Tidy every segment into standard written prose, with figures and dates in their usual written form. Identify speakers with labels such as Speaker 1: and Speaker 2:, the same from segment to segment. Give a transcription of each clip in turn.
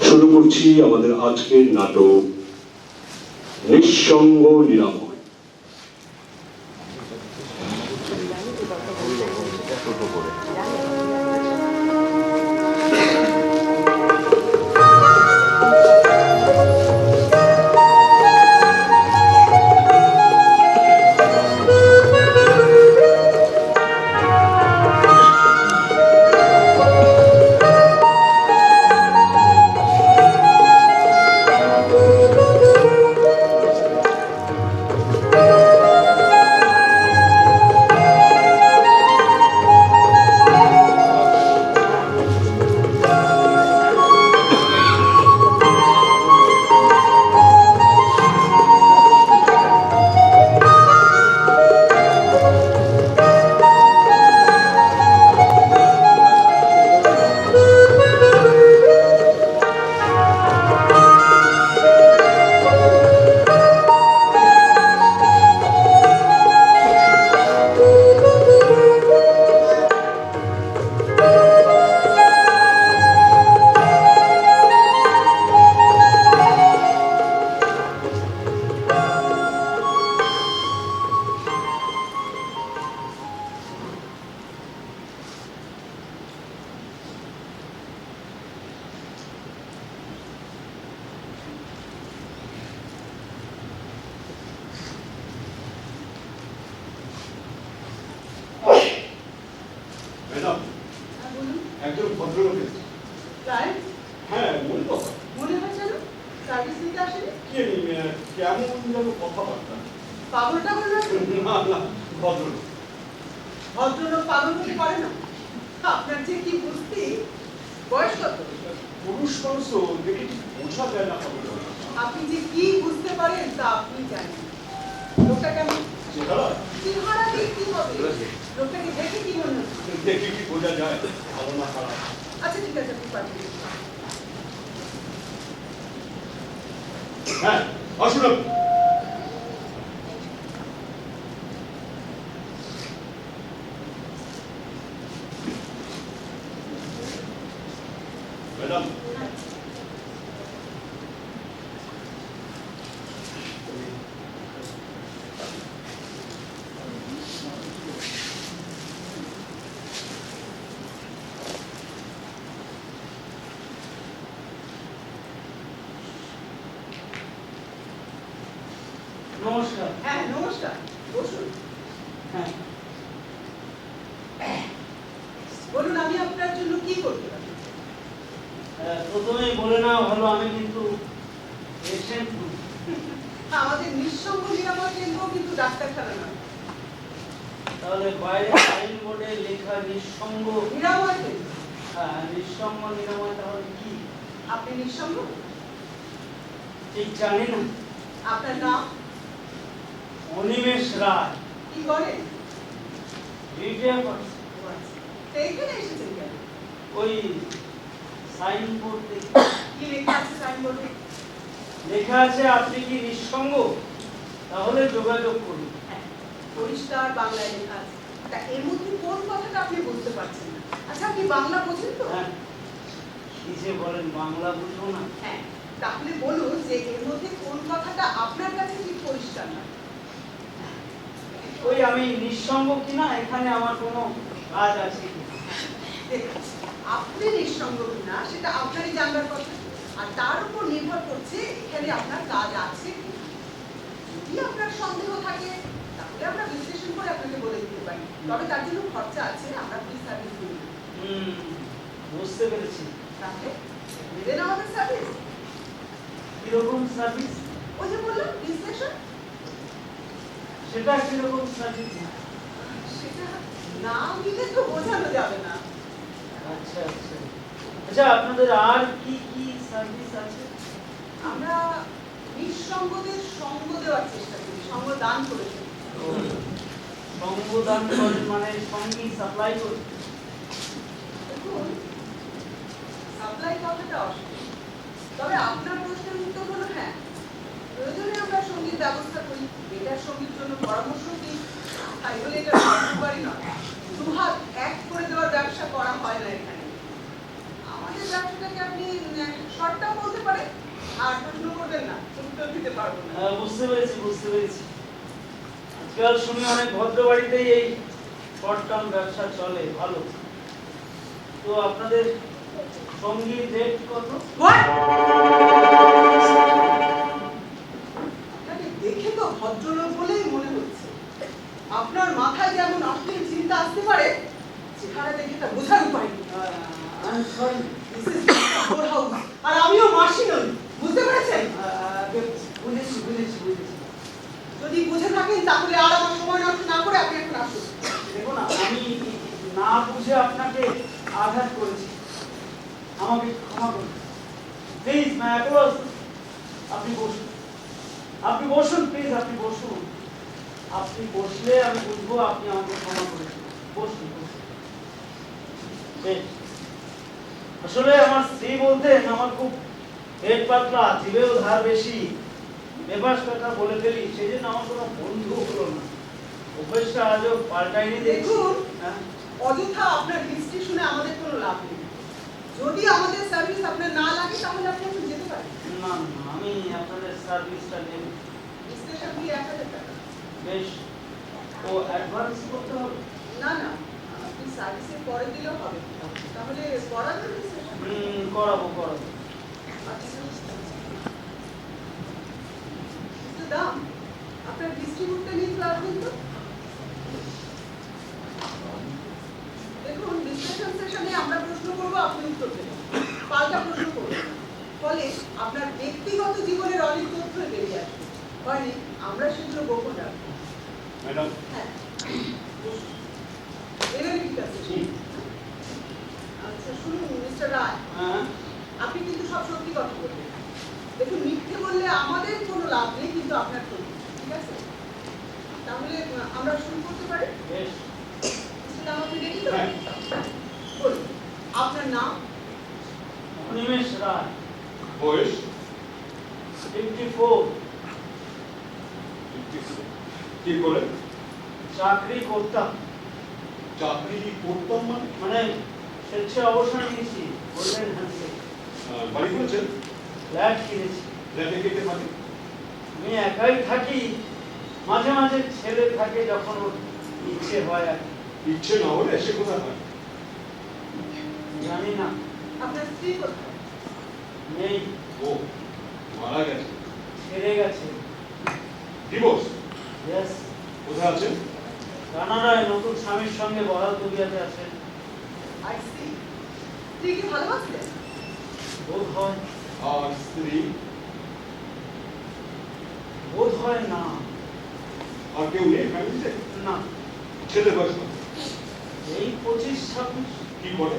Speaker 1: শুরু করছি আমাদের আজকের নাটক নিঃসঙ্গ নিরাময়। একজন ভদ্রলোক এসেছে। হ্যাঁ, মনে কথা
Speaker 2: মনে হয় যেন সার্ভিস নিতে আসেনি।
Speaker 1: কে কেমন যেন কথাবার্তা।
Speaker 2: পাগল টাগল না?
Speaker 1: না, ভদ্রলোক।
Speaker 2: ভদ্রলোক পাগল হতে পারে না। আপনার যে কি বুঝতি, বয়স কত?
Speaker 1: পুরুষ মানুষ তো দেখে ঠিক বোঝা যায় না।
Speaker 2: আপনি যে কি বুঝতে পারেন তা আপনি জানেন। লোকটা কেমন? চেহারা দিয়ে কি হবে? লোকটাকে দেখে কি মনে হচ্ছে?
Speaker 1: দেখে কি বোঝা যায় ভালো না খারাপ?
Speaker 2: আচ্ছা ঠিক আছে, আপনি পাঠিয়ে দিন।
Speaker 1: হ্যাঁ, আসুন আপনি। ম্যাডাম,
Speaker 3: নমস্কার।
Speaker 2: হ্যাঁ নমস্কার, বসুন।
Speaker 3: হ্যাঁ,
Speaker 2: বলুন আমি আপনার জন্য কি করতে পারি?
Speaker 3: প্রথমেই বলে নেওয়া ভালো, আমি কিন্তু পেশেন্ট নই।
Speaker 2: আমাদের নিঃসঙ্গ নিরাময় কেন্দ্র কিন্তু ডাক্তারখানা নয়।
Speaker 3: তাহলে বাইরে সাইনবোর্ডে লেখা নিঃসঙ্গ
Speaker 2: নিরাময় কেন্দ্র।
Speaker 3: হ্যাঁ, নিঃসঙ্গ নিরাময়, তাহলে কি?
Speaker 2: আপনি নিঃসঙ্গ?
Speaker 3: ঠিক জানি না।
Speaker 2: আপনার নাম?
Speaker 3: অনিমেষ রায়।
Speaker 2: কি করেন?
Speaker 3: রিটায়ার করছি।
Speaker 2: এইখানে এসেছেন কেন?
Speaker 3: ওই সাইনবোর্ড দেখে
Speaker 2: কি লেখা আছে সাইনবোর্ডে?
Speaker 3: লেখা আছে আপনি কি নিঃসঙ্গ, তাহলে যোগাযোগ করুন।
Speaker 2: হ্যাঁ, পরিষ্কার বাংলায় লেখা আছে। তা এর মধ্যে কোন কথাটা আপনি বুঝতে পারছেন না? আচ্ছা আপনি বাংলা বোঝেন তো?
Speaker 3: হ্যাঁ, কি যে বলেন, বাংলা বুঝবো না?
Speaker 2: হ্যাঁ, তাহলে বলুন যে এর মধ্যে কোন কথাটা আপনার কাছে ঠিক পরিষ্কার না।
Speaker 3: ওই আমি নিঃসঙ্গ কিনা, এখানে আমার কোনো কাজ আছে কি?
Speaker 2: দেখুন, আপনি নিঃসঙ্গ কিনা সেটা আপনারই জানবার কথা, আর তার উপর নির্ভর করছে এখানে আপনার কাজ আছে কি। যদি আপনার সন্দেহ থাকে তাহলে আমরা বিশ্লেষণ করে আপনাকে বলে দিতে পারি, তবে তার জন্য খরচা আছে, আমরা ফ্রি সার্ভিস দিই না।
Speaker 3: বুঝতে পেরেছি।
Speaker 2: তাহলে নেবেন আমাদের সার্ভিস?
Speaker 3: কিরকম সার্ভিস?
Speaker 2: ওই যে বললাম বিশ্লেষণ।
Speaker 3: সেটা কিরকম সার্ভিস?
Speaker 2: সেটা না দিলে তো বোঝানো যাবে না।
Speaker 3: আচ্ছা আচ্ছা আচ্ছা, আপনাদের আর কি কি সার্ভিস আছে?
Speaker 2: আমরা নিঃসঙ্গদের সঙ্গ দেওয়ার চেষ্টা করি, সঙ্গ দান করে থাকি।
Speaker 3: সঙ্গ দান করেন মানে সঙ্গী সাপ্লাই করেন?
Speaker 2: দেখুন, সাপ্লাই কথাটা অসুবিধা, তবে আপনার প্রশ্নের উত্তর হলো হ্যাঁ, প্রয়োজনে আমরা সঙ্গীত ব্যবস্থা করি, এটার সঙ্গীর জন্য পরামর্শ দিই। তাই বলে এটা পারি না, দুহাত এক করে দেওয়ার ব্যবসা করা হয় না এখানে। আমাদের ব্যবসাটাকে আপনি শর্ট টার্ম আর প্রশ্ন করবেন না, উত্তর দিতে পারবো না।
Speaker 3: বুঝতে পেরেছি বুঝতে পেরেছি। আজকাল শুনি অনেক ভদ্র বাড়িতেই এই শর্ট টার্ম ব্যবসা চলে, ভালো। তো আপনাদের সঙ্গীর রেট কত?
Speaker 2: What? আপনাকে দেখে তো ভদ্রলোক বলেই মনে হচ্ছে। আপনার মাথায় যেমন অশ্লীল চিন্তা আসতে পারে, চেহারা দেখে তা বোঝার উপায় নেই।
Speaker 3: I'm sorry.
Speaker 2: This is not your house, আর আমিও মাসি নই, বুঝতে পেরেছেন?
Speaker 3: বুঝেছি বুঝেছি বুঝেছি।
Speaker 2: যদি বুঝে থাকেন তাহলে আর আমার সময় নষ্ট না করে আপনি এখন আসুন।
Speaker 3: দেখুন, আমি না বুঝে আপনাকে আঘাত করেছি, আমাকে ক্ষমা করুন। Please my approach. আপনি বসুন, আপনি বসুন, প্লিজ আপনি বসুন। আপনি বসলে আমি বুঝবো আপনি আমাকে ক্ষমা করেছেন। বসুন বসুন। বেশ। আসলে আমার স্ত্রী বলতেন আমার খুব পেট পাতলা, জিভেও ধার বেশি, বেবাস কথা বলে ফেলি, সেই জন্য আমার কোনো বন্ধু হলো না। অভ্যেসটা আজও পাল্টাইনি।
Speaker 2: দেখুন,
Speaker 3: হ্যাঁ,
Speaker 2: অযথা আপনার হিস্ট্রি শুনে আমাদের কোনো লাভ নেই। যদি আমাদের সার্ভিস আপনার না লাগে তাহলে আপনি এখন যেতে পারেন।
Speaker 3: না না, আমি আপনাদের সার্ভিসটা নেব।
Speaker 2: স্টেশন ফি 1000 টাকা।
Speaker 3: বেশ। ও অ্যাডভান্স করতে হবে?
Speaker 2: না না, আপনি সার্ভিসের পরে দিলেও হবে। তাহলে করাবেন স্টেশন?
Speaker 3: করাবো করাবো।
Speaker 2: আচ্ছা, তো দাম আপনার ডিস্ট্রিবিউটটা নিয়ে একটু আসবেন তো। দেখুন, ডিসকাশন সেশনে আমরা প্রশ্ন করব, আপনি উত্তর দেবেন, পাল্টা প্রশ্ন করবেন। ফলে আপনার ব্যক্তিগত জীবনের অনেক তথ্য বেরিয়ে আসবে। মানে আমরা সেগুলো গোপন রাখবো।
Speaker 1: ম্যাডাম,
Speaker 2: হ্যাঁ, এবারে ঠিক আছে। আচ্ছা শুনুন মিস্টার রায়,
Speaker 3: হ্যাঁ,
Speaker 2: আপনি কিন্তু সব সত্যি কথা বলবেন। দেখুন, মিথ্যে বললে আমাদের কোনো লাভ নেই, কিন্তু আপনার ক্ষতি, ঠিক আছে? তাহলে আমরা শুরু করতে পারি।
Speaker 3: বেশ।
Speaker 2: মিস্টার রায়, আপনি রেডি তো?
Speaker 1: হ্যাঁ।
Speaker 2: বলুন, আপনার নাম?
Speaker 3: অনিমেষ রায়,
Speaker 1: বয়স?
Speaker 3: 54,
Speaker 1: কি করে?
Speaker 3: চাকরি করতাম।
Speaker 1: চাকরি করতাম মানে?
Speaker 3: মানে স্বেচ্ছা অবসর নিয়েছি, গোল্ডেন হ্যান্ডসে।
Speaker 1: বাড়ি করেছেন?
Speaker 3: ফ্ল্যাট কিনেছি।
Speaker 1: ফ্ল্যাটে কেটে মানে?
Speaker 3: আমি একাই থাকি, মাঝে মাঝে ছেলে থাকে যখন ওর ইচ্ছে হয় আর কি।
Speaker 1: ইচ্ছে না হলে এসে কোথায় হয়?
Speaker 3: জানি না,
Speaker 2: আপনার স্ত্রী কোথায়?
Speaker 3: নেই,
Speaker 1: ও মারা গেছে।
Speaker 3: ছেড়ে গেছে।
Speaker 1: ডিভোর্স?
Speaker 3: ইয়েস,
Speaker 1: কোথায় আছেন?
Speaker 3: কানাডায় নতুন স্বামীর সঙ্গে বহাল তবিয়াতে আছেন।
Speaker 2: I see. স্ত্রীকে ভালোবাসতেন?
Speaker 3: বোধ হয়,
Speaker 1: আর স্ত্রী?
Speaker 3: বোধ হয় না।
Speaker 1: আর কেউ নেই ফ্যামিলিতে?
Speaker 3: না,
Speaker 1: ছেলে বয়স কত?
Speaker 3: এই 25-26।
Speaker 1: কি করে?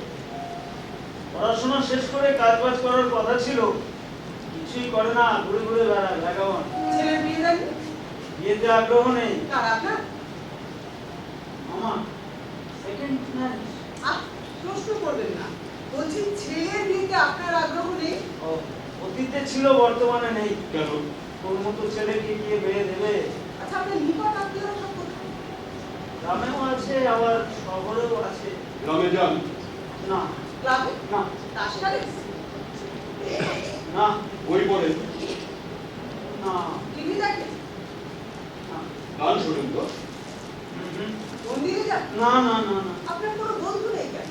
Speaker 3: পড়াশোনা শেষ করে কাজ বাজ করার কথা ছিল, কিছুই করে না, ঘুরে ঘুরে বেড়ায় ভ্যাগাবন্ড।
Speaker 2: ছেলের বিয়ে দেননি?
Speaker 3: বিয়েতে আগ্রহ নেই।
Speaker 2: কার, আপনার?
Speaker 3: আমার সেকেন্ড ম্যারেজ।
Speaker 2: প্রশ্ন করবেন না, বলছি ছেলের বিয়েতে আপনার আগ্রহ নেই?
Speaker 3: ও, অতীতে ছিল, বর্তমানে নেই।
Speaker 1: কেন?
Speaker 3: তোর মতো ছেলেকে গিয়ে বিয়ে দেবে?
Speaker 2: আচ্ছা, আপনার নিকট আত্মীয়রা সব কোথায়?
Speaker 3: গ্রামেও আছে, আবার শহরেও আছে।
Speaker 1: গ্রামে যান?
Speaker 3: না
Speaker 2: ক্লাবে?
Speaker 3: না
Speaker 2: তাস খেলে?
Speaker 3: না
Speaker 1: বই পড়েন?
Speaker 3: না
Speaker 2: টিভি দেখে?
Speaker 3: না।
Speaker 1: গান শোনেন তো?
Speaker 3: হুম।
Speaker 2: মন্দিরে যান?
Speaker 3: না না না না,
Speaker 2: আপনার কোনো বন্ধু নেই কেন?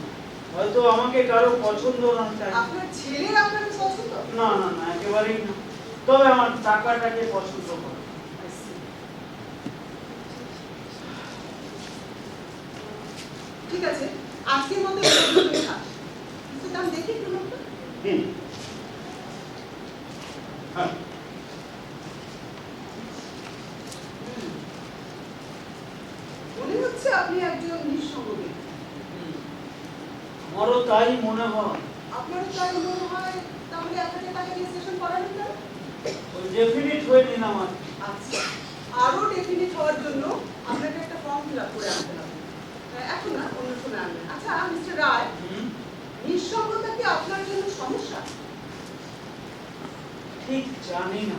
Speaker 3: হয়তো আমাকে কারো পছন্দ না চাই।
Speaker 2: আপনার ছেলের আপনাকে পছন্দ?
Speaker 3: না না না, একেবারেই না। তবে আমার টাকাটাকে পছন্দ করে।
Speaker 2: ঠিক আছে, আজকের মতো এই পর্যন্তই থাক। কিন্তু দাম দেখি একটু লোকটা।
Speaker 1: হুম। হ্যাঁ।
Speaker 2: মনে হচ্ছে আপনি একজন নিঃসঙ্গ ব্যক্তি।
Speaker 3: আমারও তাই মনে হয়।
Speaker 2: আপনারও তাই মনে হয়, তাহলে 1000 টাকা দিয়ে সেশন করাবেন না?
Speaker 3: ওই ডেফিনিট হয়ে নিলাম আর কি।
Speaker 2: আচ্ছা, আরো ডেফিনিট হওয়ার জন্য আপনাকে একটা ফর্ম ফিল আপ করে আনতে হবে। এখন না, অন্য সময় আনবেন। আচ্ছা মিস্টার রায়,
Speaker 3: হুম,
Speaker 2: নিঃসঙ্গতা কি আপনার জন্য সমস্যা?
Speaker 3: ঠিক জানি না।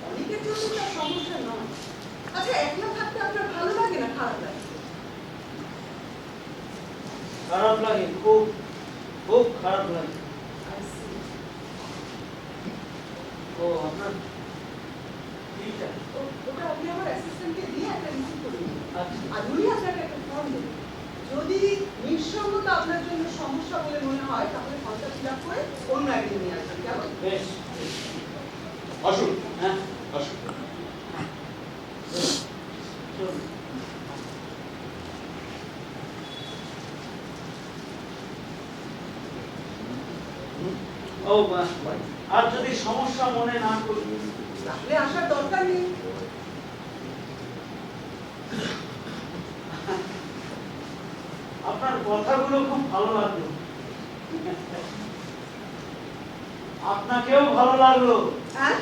Speaker 2: অনেকের জন্য তার সমস্যা নয়। আচ্ছা, একলা থাকতে আপনার ভালো লাগে না খারাপ লাগে?
Speaker 3: খারাপ লাগে, খুব খুব খারাপ লাগে।
Speaker 2: I see.
Speaker 3: ও আপনার এইটা
Speaker 2: ওটা আপনি আমার অ্যাসিস্ট্যান্টকে দিয়ে একটা রিসিভ করে দিন।
Speaker 3: আচ্ছা
Speaker 2: আর উনি আপনাকে একটা ফর্ম দেবেন। যদি নিঃসঙ্গতা আপনার জন্য সমস্যা বলে মনে হয় তাহলে ফর্মটা ফিল আপ করে অন্য একদিন নিয়ে আসবেন, কেমন?
Speaker 3: বেশ
Speaker 1: আসুন
Speaker 3: হ্যাঁ
Speaker 1: আসুন।
Speaker 3: চলুন। ও আর যদি সমস্যা মনে না করি
Speaker 2: তাহলে আসার দরকার নেই।
Speaker 3: আপনার কথাগুলো খুব ভালো লাগলো আপনাকেও ভালো লাগলো
Speaker 2: হ্যাঁ,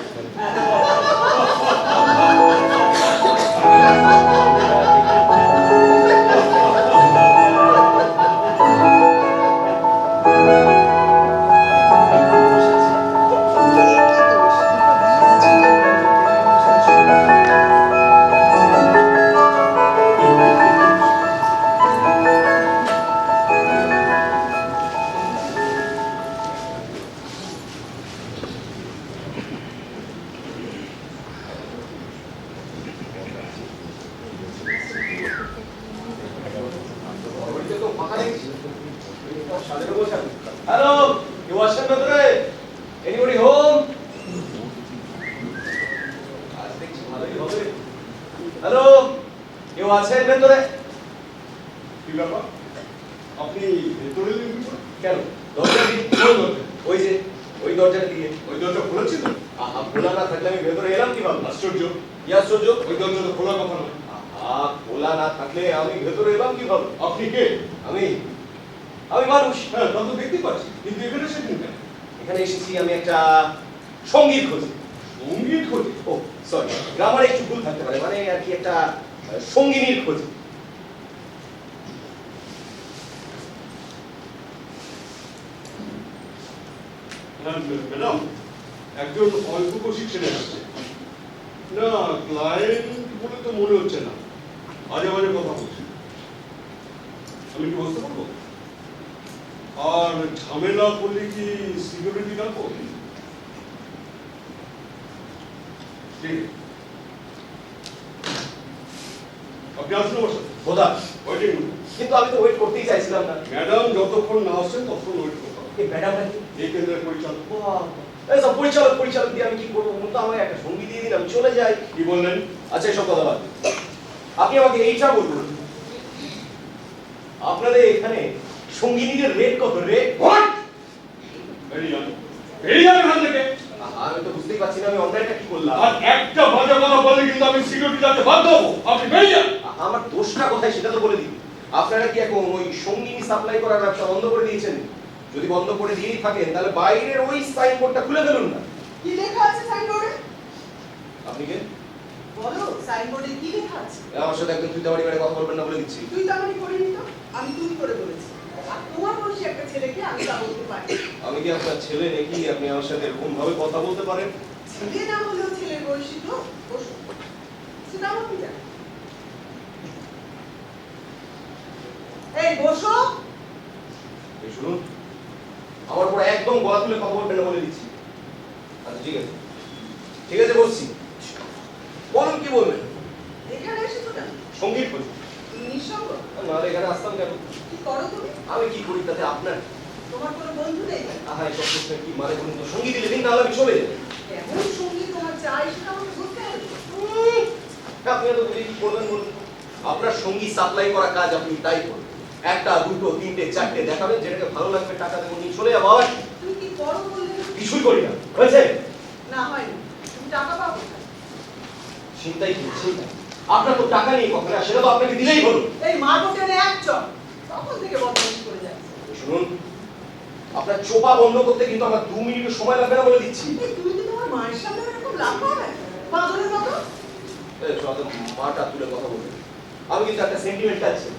Speaker 4: হ্যালো, কেউ আছেন ভেতরে? Anybody home? আজ দেখছি ভালোই হবে। হ্যালো, কেউ আছেন ভেতরে?
Speaker 1: কি ব্যাপার? আপনি ভেতরে এলেন কি করে?
Speaker 4: কেন? দরজা দিয়ে
Speaker 1: কোন দরজা?
Speaker 4: ওই যে ওই দরজাটা দিয়ে।
Speaker 1: ওই দরজা খোলা ছিল?
Speaker 4: আহা, খোলা না থাকলে আমি ভেতরে এলাম কিভাবে?
Speaker 1: আশ্চর্য,
Speaker 4: কি আশ্চর্য?
Speaker 1: ওই দরজা তো খোলা কথা নয়।
Speaker 4: আহা, খোলা না থাকলে আমি ভেতরে এলাম কিভাবে?
Speaker 1: আপনি কে?
Speaker 4: আমি আমি মানুষ।
Speaker 1: হ্যাঁ, তা তো দেখতে পাচ্ছি, কিন্তু এখানে সেদিন কেন?
Speaker 4: এখানে এসেছি আমি একটা সঙ্গীত খোঁজে।
Speaker 1: সঙ্গীত খোঁজে?
Speaker 4: ও সরি, গ্রামারে একটু ভুল থাকতে পারে, মানে আর কি একটা সঙ্গিনীর খোঁজে।
Speaker 1: হ্যাঁ, ম্যাডাম, একজন অল্পবয়সী ছেলে আসছে। না, ক্লায়েন্ট বলে তো মনে হচ্ছে না, আজে বাজে কথা বলছে। আমি কি বসতে পারবো? আর ঝামেলা করলে কি সিকিউরিটি রাখবো? ঠিক আছে। আপনি আসুন আমার সাথে।
Speaker 4: খোদা,
Speaker 1: ওয়েটিং রুম।
Speaker 4: কিন্তু আমি তো ওয়েট করতেই চাইছিলাম না।
Speaker 1: ম্যাডাম যতক্ষণ না আসছেন ততক্ষণ ওয়েট করতে হবে।
Speaker 4: এই ম্যাডামটা কি?
Speaker 1: এই কেন্দ্রের পরিচালক।
Speaker 4: এইসব পরিচালক দিয়ে আমি কি করবো বলুন তো? আমাকে একটা সঙ্গী দিয়ে দিন, আমি চলে যাই।
Speaker 1: কি বললেন?
Speaker 4: আচ্ছা, এসব কথা বাদ দিন। আপনি আমাকে এইটা বলুন, আপনাদের এখানে সঙ্গিনীদের রেট কত? রেট?
Speaker 1: হোয়াট? বেরিয়ে যান, বেরিয়ে যান এখান থেকে।
Speaker 4: আমি তো বুঝতেই পারছি না আমি অন্যায়টা কি করলাম।
Speaker 1: আর একটা বাজে কথা বললে কিন্তু আমি সিকিউরিটি রাখতে বাধ্য হবো। আপনি বেরিয়ে যান।
Speaker 4: আমার দোষটা কোথায় সেটা তো বলে দিন। আপনারা কি এখন ওই সঙ্গিনী সাপ্লাই করার ব্যবসা বন্ধ করে দিয়েছেন? যদি বন্ধ করে দিয়েই থাকেন তাহলে বাইরের ওই সাইনবোর্ডটা খুলে ফেলুন না।
Speaker 2: কি লেখা আছে সাইনবোর্ডে?
Speaker 4: আপনি কে?
Speaker 2: বলো, সাইনবোর্ডে কি লেখা আছে?
Speaker 4: আমার সাথে একদম তুই বাড়ি কথা বলবেন না বলে দিচ্ছি।
Speaker 2: তুই তো আমি করিনি তো, আমি তুই করে বলেছি। আর তোমার বয়সী একটা ছেলেকে আমি তা বলতে পারি?
Speaker 4: আমি কি আপনার ছেলে নাকি আপনি আমার সাথে এরকম ভাবে কথা বলতে পারেন?
Speaker 2: ছেলে না হলেও ছেলের বয়সী তো। বসো, সেটা আমার কি জানি। এই বসো।
Speaker 4: এই শুনুন, আমার উপর একদম গলা তুলে কথা বলবেন না বলে দিচ্ছি। আচ্ছা ঠিক আছে, ঠিক আছে, বলছি। বলুন কি বলবেন?
Speaker 2: এখানে এসেছো কেন?
Speaker 4: সঙ্গীত বলছি।
Speaker 2: তুমি নিঃসঙ্গ?
Speaker 4: নাহলে এখানে আসতাম কেন?
Speaker 2: কি করো তুমি?
Speaker 4: আমি কি করি তাতে আপনার?
Speaker 2: তোমার কোনো বন্ধু নেই?
Speaker 4: আহা, এই সব প্রশ্নের কি মানে বলুন তো? সঙ্গীত দিলে দিন, নাহলে আমি চলে যাই।
Speaker 2: এমন সঙ্গী তোমার চাই সেটা আমাকে বলতে হবে।
Speaker 4: আপনি তো বুঝে কি করবেন বলুন তো? আপনার সঙ্গী সাপ্লাই করা কাজ আপনি তাই করবেন। একটা, দুটো, তিনটে, চারটে দেখাবেন, যেটাকে ভালো লাগবে টাকা দেবো, নিয়ে চলে যাবো। আবার
Speaker 2: তুমি কি করো বললে?
Speaker 4: কিছুই করি না। হয়েছে?
Speaker 2: না, হয়নি। তুমি টাকা পাবো কোথায়?
Speaker 4: চিন্তাই কি চিন্তাই? আপনার তো টাকা নেই কখনো, সেটা তো আপনাকে দিলেই হলো।
Speaker 2: এই মার্কেটে এক চক তখন থেকে বদমাইশি করে যাচ্ছে।
Speaker 4: শুনুন, আপনার চোপা বন্ধ করতে কিন্তু আমার 2 মিনিট সময় লাগবে না বলে দিচ্ছি।
Speaker 2: এই তুমি কি তোমার মায়ের সামনে এরকম লাভ পাবে? পাগলের মতো?
Speaker 4: এই চলো মাটা তুলে কথা বলবেন। আমি কিন্তু একটা সেন্টিমেন্ট আছে।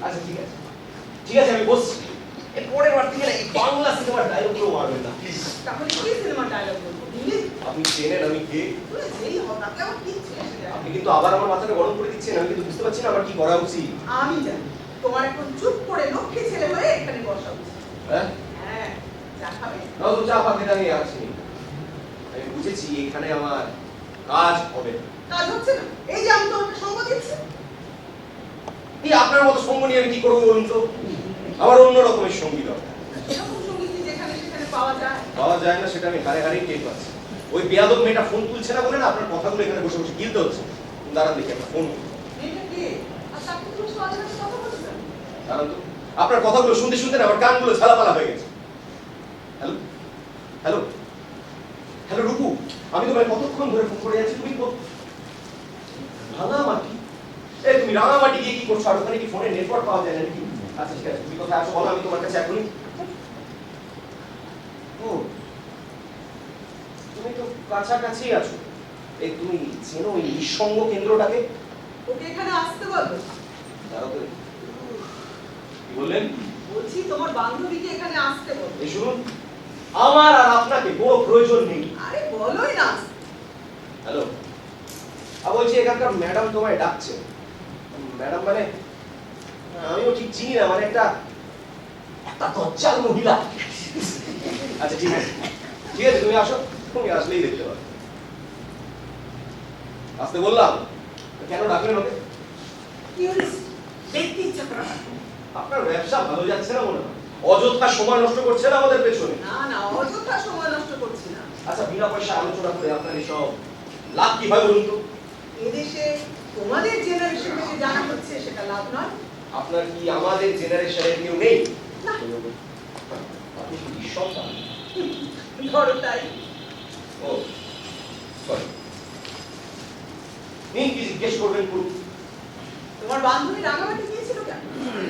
Speaker 4: আচ্ছা ঠিক আছে, ঠিক আছে, আমি বসছি। এর পরের বার থেকে না এই বাংলা সিনেমার ডায়লগগুলো মারবেন না প্লিজ।
Speaker 2: তাহলে কি সিনেমা ডায়লগ বলবো? ইংলিশ?
Speaker 4: আপনি চেনেন আমি কে?
Speaker 2: তুমি যেই হও তাতে আমার কিচ্ছু এসে যায় না।
Speaker 4: আপনি কিন্তু আবার আমার মাথাটা গরম করে দিচ্ছেন। আমি কিন্তু বুঝতে পারছি না আমার কি করা উচিত।
Speaker 2: আমি জানি তোমার এখন চুপ করে লক্ষ্মী ছেলে হয়ে এখানে বসা উচিত।
Speaker 4: হ্যাঁ,
Speaker 2: হ্যাঁ, চা খাবে?
Speaker 4: না তো চা পাকে দাঁড়িয়ে আছি। আমি বুঝেছি এখানে আমার কাজ হবে না।
Speaker 2: কাজ হচ্ছে না, এই যে আমি তোমাকে সঙ্গ দিচ্ছি।
Speaker 4: এই আপনার মতো সঙ্গ নিয়ে আমি কি করবো বলুন তো? আমার অন্য রকমের সঙ্গী দরকার।
Speaker 2: এরকম সঙ্গী কি যেখানে সেখানে পাওয়া যায়?
Speaker 4: পাওয়া যায় না সেটা আমি হারে হারেই টের পাচ্ছি। ওই বেয়াদব মেয়েটা ফোন তুলছে না বলে না আপনার কথাগুলো এখানে বসে বসে গিলতে হচ্ছে। দাঁড়ান দেখি একটা ফোন করি।
Speaker 2: মেয়েটা কে? আর তাকে তুমি সহজে কথা বলছো কেন?
Speaker 4: দাঁড়ান তো, আপনার কথাগুলো শুনতে শুনতে না আমার কানগুলো ঝালাপালা হয়ে গেছে। হ্যালো হ্যালো হ্যালো রূপু, আমি তোমায় কতক্ষণ ধরে ফোন করে যাচ্ছি, তুমি রাঙামাটি? এই তুমি রাঙামাটি গিয়ে কি করছো? আর ওখানে কি ফোনে নেটওয়ার্ক পাওয়া যায় না নাকি? আচ্ছা ঠিক আছে, তুমি কোথায় আছো বলো, আমি তোমার কাছে এখনই। ও, তুমি তো কাছাকাছি আছো। এই তুমি চেনো ওই নিঃসঙ্গ কেন্দ্রটাকে?
Speaker 2: ওকে এখানে আসতে বলো।
Speaker 4: দাঁড়াও তো, কি বললেন?
Speaker 2: বলছি তোমার বান্ধবীকে এখানে আসতে বলো।
Speaker 4: এই শুনুন, আমার আর আপনাকে কোনো প্রয়োজন নেই।
Speaker 2: আরে বলোই না।
Speaker 4: হ্যালো, বলছি এখানকার ম্যাডাম তোমায় ডাকছে। ম্যাডাম মানে আমিও ঠিক চিনি না, মানে একটা দজ্জাল মহিলা। আচ্ছা ঠিক আছে ঠিক আছে, তুমি আসো, তুমি আসলেই দেখতে পাবে। আসতে বললাম, কেন ডাকলেন ওকে?
Speaker 2: কি হয়েছে? দেখতে ইচ্ছা করে।
Speaker 4: আপনার ব্যবসা ভালো যাচ্ছে না মনে হয়, অযথা সময় নষ্ট করছে না আমাদের পেছনে।
Speaker 2: না না, অযথা সময় নষ্ট করছি না।
Speaker 4: আচ্ছা বিনা পয়সা আলোচনা করে আপনার এসব লাভ কি হয় বলুন তো?
Speaker 2: এদেশে তোমাদের জেনারেশনে যে জানা হচ্ছে সেটা লাভ নয়।
Speaker 4: আপনার কি আমাদের জেনারেশনের কেউ নেই?
Speaker 2: না,
Speaker 4: আপনি কি নিঃসন্তান?
Speaker 2: ধরো তাই।
Speaker 4: ও সরি, নিন কি জিজ্ঞেস করবেন করুন।
Speaker 2: তোমার বান্ধবী রাঙামাটি গিয়েছিল কেন?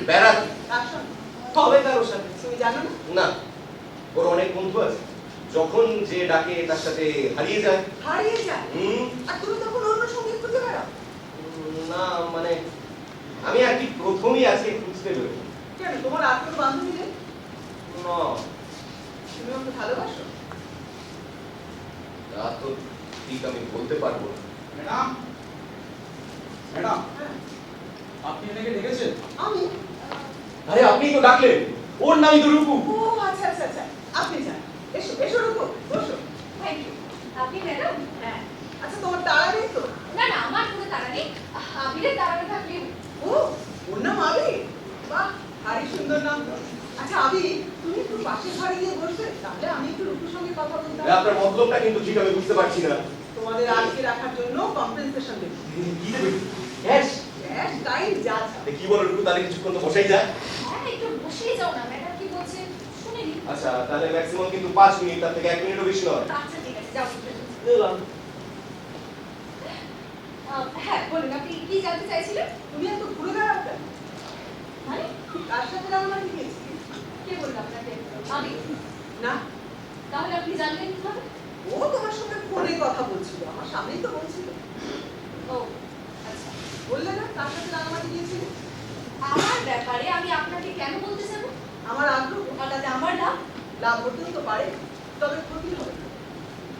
Speaker 4: বেড়াতে।
Speaker 2: কার সঙ্গে? হবে কারোর সাথে, তুমি জানো না?
Speaker 4: না, ওর অনেক বন্ধু আছে, যখন যে ডাকে তার সাথে হারিয়ে যায়।
Speaker 2: হারিয়ে যায়?
Speaker 4: হুম,
Speaker 2: আর তুমি তখন অন্য সঙ্গে খুঁজে বেড়াও?
Speaker 4: না মানে আমি আর কি প্রথমই আজকে খুঁজতে বেরোবো।
Speaker 2: কেন, তোমার আর কোনো বান্ধবী নেই?
Speaker 4: না,
Speaker 2: তুমি ওকে ভালোবাসো?
Speaker 4: তা তো ঠিক আমি বলতে পারবো না।
Speaker 5: ম্যাডাম ম্যাডাম,
Speaker 2: হ্যাঁ।
Speaker 5: আপনি এটাকে দেখেছেন?
Speaker 2: আমি?
Speaker 4: আরে আপনি তো ডাকলেন, ওর নামই তো রূপু।
Speaker 2: ও আচ্ছা আচ্ছা আচ্ছা, আপনি যান। এসো এসো রূপু, বসো।
Speaker 6: Thank you. আপনি ম্যাডাম?
Speaker 2: হ্যাঁ। আচ্ছা তোমার তাড়া নেই তো?
Speaker 6: না না, আমার কোনো তাড়া নেই। আবিরের তাড়াটা থাকলে
Speaker 2: ও, ওর নাম আবি? বাহ, ভারী সুন্দর নাম তো। আচ্ছা আবি, তুমি একটু পাশের ঘরে গিয়ে বসবে, তাহলে আমি একটু রূপুর সঙ্গে কথা বলতাম।
Speaker 4: আপনার মতলবটা কিন্তু ঠিক আমি বুঝতে পারছি না।
Speaker 2: তোমাদের আটকে রাখার জন্য কম্পেনসেশন দেব।
Speaker 4: কি দেবে? ক্যাশ?
Speaker 2: ক্যাশ টাইম যা যা।
Speaker 4: কি বলো রূপু, তাহলে কিছুক্ষণ তো বসেই যায়।
Speaker 6: হ্যাঁ, একটু বসেই যাও না। ম্যাডাম কি বলছেন শুনে নিন।
Speaker 4: আচ্ছা তাহলে ম্যাক্সিমাম কিন্তু 5 মিনিট, তার থেকে 1 মিনিটও বেশি নয়।
Speaker 6: আচ্ছা ঠিক আছে, যাও। হ্যাঁ বলুন, আপনি কি জানতে চাইছিলেন?
Speaker 2: তুমি এত ঘুরে বেড়াও কেন?
Speaker 6: মানে
Speaker 2: কার সাথে রাঙামাটি গিয়েছি?
Speaker 6: কে বলল আপনাকে? আমি?
Speaker 2: না,
Speaker 6: তাহলে আপনি জানলেন কিভাবে?
Speaker 2: ও তোমার সঙ্গে ফোনে কথা বলছিল, আমার সামনেই তো বলছিল।
Speaker 6: ও আচ্ছা,
Speaker 2: বললে না কার সাথে রাঙামাটি গিয়েছিল?
Speaker 6: আমার ব্যাপারে আমি আপনাকে কেন বলতে যাব?
Speaker 2: আমার আগ্রহ।
Speaker 6: ওটাতে আমার লাভ?
Speaker 2: লাভ হতেও তো পারে, তবে ক্ষতি হবে না।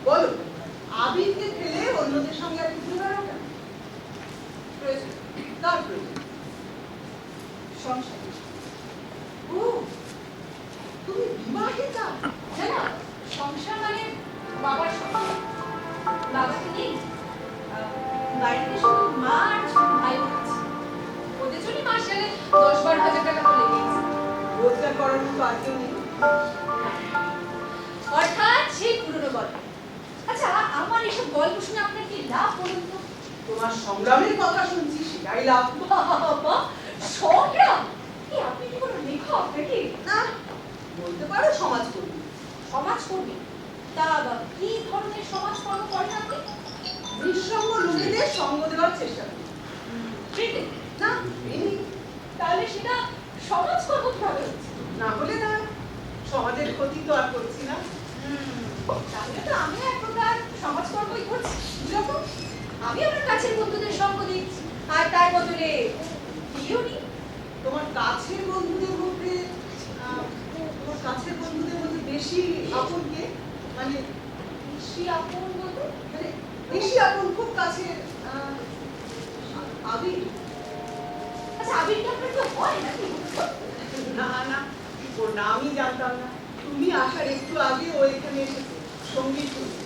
Speaker 2: বলো, আবিরকে ফেলে অন্যদের সঙ্গে আর ঘুরে বেড়াও কেন?
Speaker 6: প্রয়োজন
Speaker 2: কার প্রয়োজন?
Speaker 6: সংসার।
Speaker 2: ও, তুমি বিবাহিতা?
Speaker 6: জানো, সংসার মানে বাবার সঙ্গে। বাবাকে নেই, বাড়িতে শুধু মা আর ছোট ভাই আছে। ওদের জন্য মাসে 10-12 হাজার টাকা তো লেগেই যায়।
Speaker 2: রোজগার করার মতো আর কেউ নেই?
Speaker 6: অর্থাৎ সেই পুরনো গল্প। আচ্ছা, আমার এসব গল্প শুনে আপনার কি লাভ বলুন তো?
Speaker 2: তোমার সংগ্রামের কথা শুনছি, সেটাই লাভ।
Speaker 6: বাবা, সংগ্রাম? কি আপনি কি কোনো লেখক নাকি?
Speaker 2: না, বলতে পারো সমাজকর্মী।
Speaker 6: সমাজকর্মী? তা কি ধরনের সমাজকর্ম করেন আপনি?
Speaker 2: নিঃসঙ্গ লোকেদের সঙ্গ দেওয়ার চেষ্টা করি।
Speaker 6: ফ্রিতে?
Speaker 2: না, এমনি।
Speaker 6: তাহলে সেটা সমাজকর্ম কিভাবে হচ্ছে?
Speaker 2: না হলে না, সমাজের ক্ষতি তো আর করছি না।
Speaker 6: তাহলে তো আমিও এক প্রকার সমাজকর্মই করছি। যখন আমি আমার কাছের বন্ধুদের সঙ্গ দিচ্ছি আর তার বদলে দিও নি।
Speaker 2: তোমার কাছের বন্ধুদের মধ্যে তোমার কাছের বন্ধুদের মধ্যে বেশি আপন কে? মানে
Speaker 6: বেশি আপন বলতে?
Speaker 2: মানে বেশি আপন, খুব কাছের আবির।
Speaker 6: আচ্ছা, আবির কি আপনার কেউ হয় নাকি?
Speaker 2: না না, ওর নামই জানতাম না। তুমি আসার একটু আগে ও এখানে এসেছে সঙ্গীত করতে।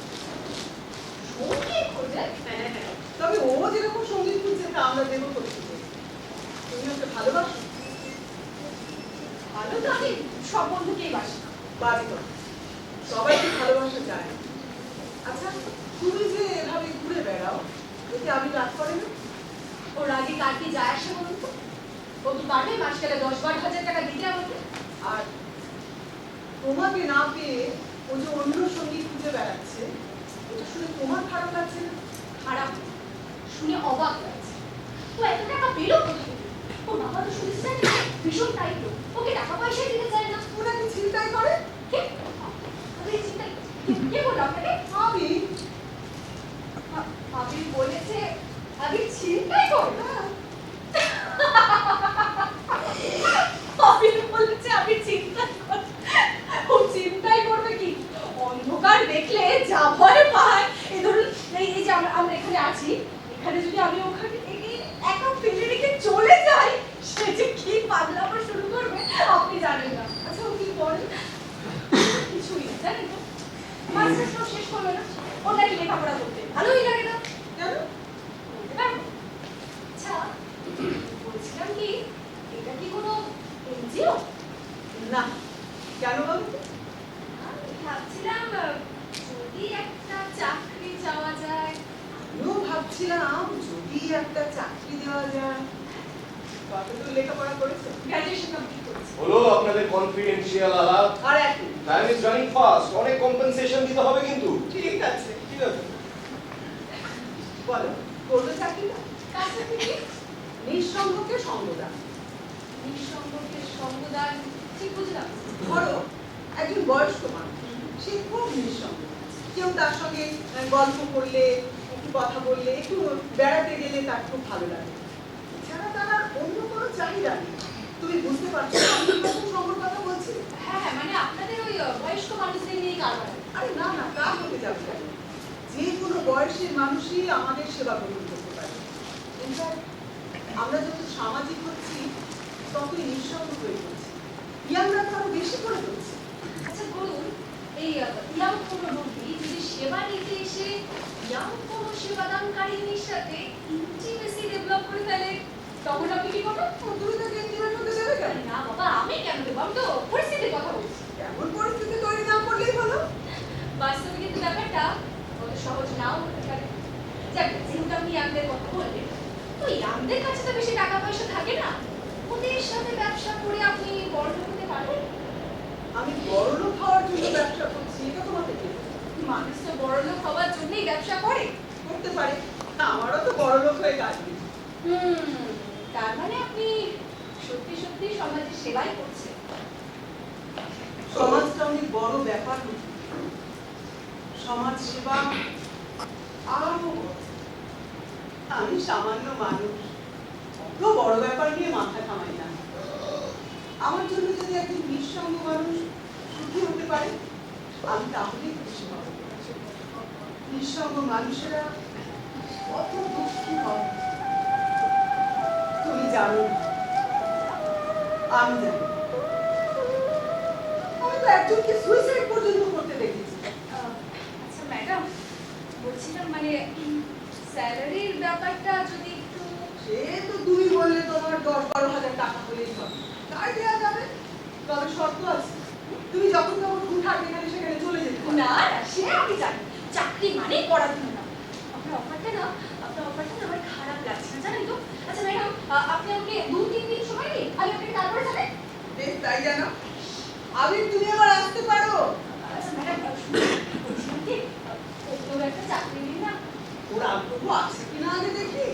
Speaker 2: ভালোবাসো?
Speaker 6: ভালো তো আমি সব বন্ধুকেই বাসি।
Speaker 2: বাজে কথা। সবাইকে ভালোবাসা যায় না। আচ্ছা, তুমি যে এভাবে ঘুরে বেড়াও, এতে আমি রাগ করে না?
Speaker 6: ওর আগে কার কি যায় আসে বলুন তো? ও তো পারবে মাস গেলে 10-12 হাজার টাকা দিতে আমাকে।
Speaker 2: আর তোমাকে না পেয়ে ও যে অন্য সঙ্গী খুঁজে বেড়াচ্ছে, এটা শুনে তোমার খারাপ লাগছে না?
Speaker 6: খারাপ না, শুনে অবাক লাগছে। ও এত টাকা পেলো কোথা থেকে? ও বাবা তো শুনেছি জানি ভীষণ টাইট, ওকে টাকা পয়সা দিতে চায় না।
Speaker 2: ও নাকি চিন্তাই করে?
Speaker 6: কে? আমি চিন্তাই, কে বললো আপনাকে?
Speaker 2: আমি
Speaker 6: আমি বলেছে আমি চিন্তাই করি না। আমি বলেছে আমি চিন্তাই করি। ও চিন্তাই করবে কি? অন্ধকার দেখলে যা ভয় পায়, এই ধরুন এই যে আমরা এখানে আছি, এখানে যদি আমি ওখানে একা ফেলে রেখে চলে যাই, সে যে কি পাগলামো শুরু করবে আপনি জানেন না।
Speaker 2: আচ্ছা, ও কি বলে?
Speaker 6: কিছুই না জানেন তো, মাস্টার্স সব শেষ করলো না, ওর নাকি লেখাপড়া করতে ভালোই লাগে না।
Speaker 2: কেন?
Speaker 6: বলতে পারবো? আচ্ছা, বলছিলাম কি, এটা কি কোনো এনজিও?
Speaker 2: না। কেন বলো তো?
Speaker 6: আমি ভাবছিলাম যদি একটা চাকরি চাওয়া যায়।
Speaker 2: আমিও ভাবছিলাম যদি একটা চাকরি দেওয়া যায়। কতদূর লেখাপড়া করেছো?
Speaker 6: গ্র্যাজুয়েশন কমপ্লিট করেছি।
Speaker 4: হলো আপনাদের কনফিডেন্সিয়াল আলাপ।
Speaker 2: আর একটু।
Speaker 4: টাইম ইজ রানিং ফাস্ট, অনেক কম্পেনসেশন দিতে হবে কিন্তু।
Speaker 2: ঠিক আছে।
Speaker 4: ঠিক আছে।
Speaker 2: বলো, করবে চাকরিটা?
Speaker 6: কাছে থেকে
Speaker 2: নিঃসঙ্গকে সঙ্গদান।
Speaker 6: নিঃসঙ্গকে সঙ্গদান, ঠিক বুঝলাম।
Speaker 2: ধরো একজন বয়স্ক মানুষ, সে খুব নিঃসঙ্গ। কেউ তার সঙ্গে গল্প করলে, একটু কথা বললে, একটু বেড়াতে গেলে তার খুব ভালো লাগে। এছাড়া তার আর অন্য কোনো চাহিদা নেই। তুমি বুঝতে পারছো আমি কিরকম সঙ্গর কথা বলছি?
Speaker 6: হ্যাঁ হ্যাঁ, মানে আপনাদের ওই বয়স্ক মানুষদের নিয়ে কারবার।
Speaker 2: আরে না না, তা হতে যাবে কেন? যে কোনো বয়সের মানুষই আমাদের সেবা গ্রহণ করতে পারে। ইনফ্যাক্ট আমরা যত সামাজিক হচ্ছি ততই নিঃসঙ্গ হয়ে পড়ছি। ইয়াংরা তো আরো বেশি করে হচ্ছে।
Speaker 6: আচ্ছা বলুন, এই ইয়াং কোনো রোগী যদি সেবা নিতে এসে ইয়াং কোনো সেবাদানকারীর সাথে ইন্টিমেসি ডেভেলপ করে ফেলে, তখন আপনি কি করবেন?
Speaker 2: তুমি তো ইন্টিমেট হতে দেবে কেন?
Speaker 6: না বাবা, আমি কেন দেবো? আমি তো পরিস্থিতির কথা বলছি।
Speaker 2: এমন পরিস্থিতি তৈরি না করলেই হলো।
Speaker 6: বাস্তবে কিন্তু ব্যাপারটা অত সহজ নাও হতে পারে। যাক, যেহেতু আপনি ইয়াংদের কথা বললেন, তো ইয়াংদের কাছে তো বেশি টাকা পয়সা থাকে না, ওদের সাথে ব্যবসা করে আপনি বড় হতে পারবেন।
Speaker 2: আমি বড়লোক হওয়ার জন্য ব্যবসা করছি, এটা তোমাকে কে বলল?
Speaker 6: মানুষ তো বড়লোক হওয়ার জন্যই ব্যবসা করে।
Speaker 2: করতে পারে। আমারও তো বড়লোক হয়ে কাজ নেই।
Speaker 6: তার মানে আপনি সত্যি সত্যি সমাজের সেবাই করছেন।
Speaker 2: সমাজটা অনেক বড় ব্যাপার নয়। সমাজ সেবা আরো বড়। আমি সামান্য মানুষ, অত বড় ব্যাপার নিয়ে মাথা ঘামাই না। আমার জন্য যদি একজন নিঃসঙ্গ মানুষ সুখী হতে পারে, আমি তাহলেই খুশি হব। নিঃসঙ্গ মানুষেরা কত দুঃখী হয় তুমি জানো না, আমি জানি। আমি তো একজনকে সুইসাইড পর্যন্ত করতে দেখেছি।
Speaker 6: আচ্ছা ম্যাডাম, বলছিলাম মানে স্যালারির ব্যাপারটা যদি একটু।
Speaker 2: সে তো তুমি বললে তোমার 10-12 হাজার টাকা হলেই হবে, তাই দেওয়া যাবে। তবে শর্ত আছে, তুমি যখন তখন হুটহাট এখানে সেখানে চলে যেতে পারো।
Speaker 6: না না, সে আমি জানি, চাকরি মানেই পড়াশোনা না। আপনার অফারটা না আমার খারাপ লাগছে না, জানেন তো। আচ্ছা ম্যাডাম, আপনি আমাকে 2-3 দিন সময় দিন, আমি আপনাকে তারপরে জানাই।
Speaker 2: বেশ, তাই জানো। আবির, তুমি আবার আসতে পারো।
Speaker 6: আচ্ছা ম্যাডাম, বলছিলাম কি, ওর একটা চাকরি নিন না।
Speaker 2: ওর আগ্রহ আছে কিনা আগে দেখি।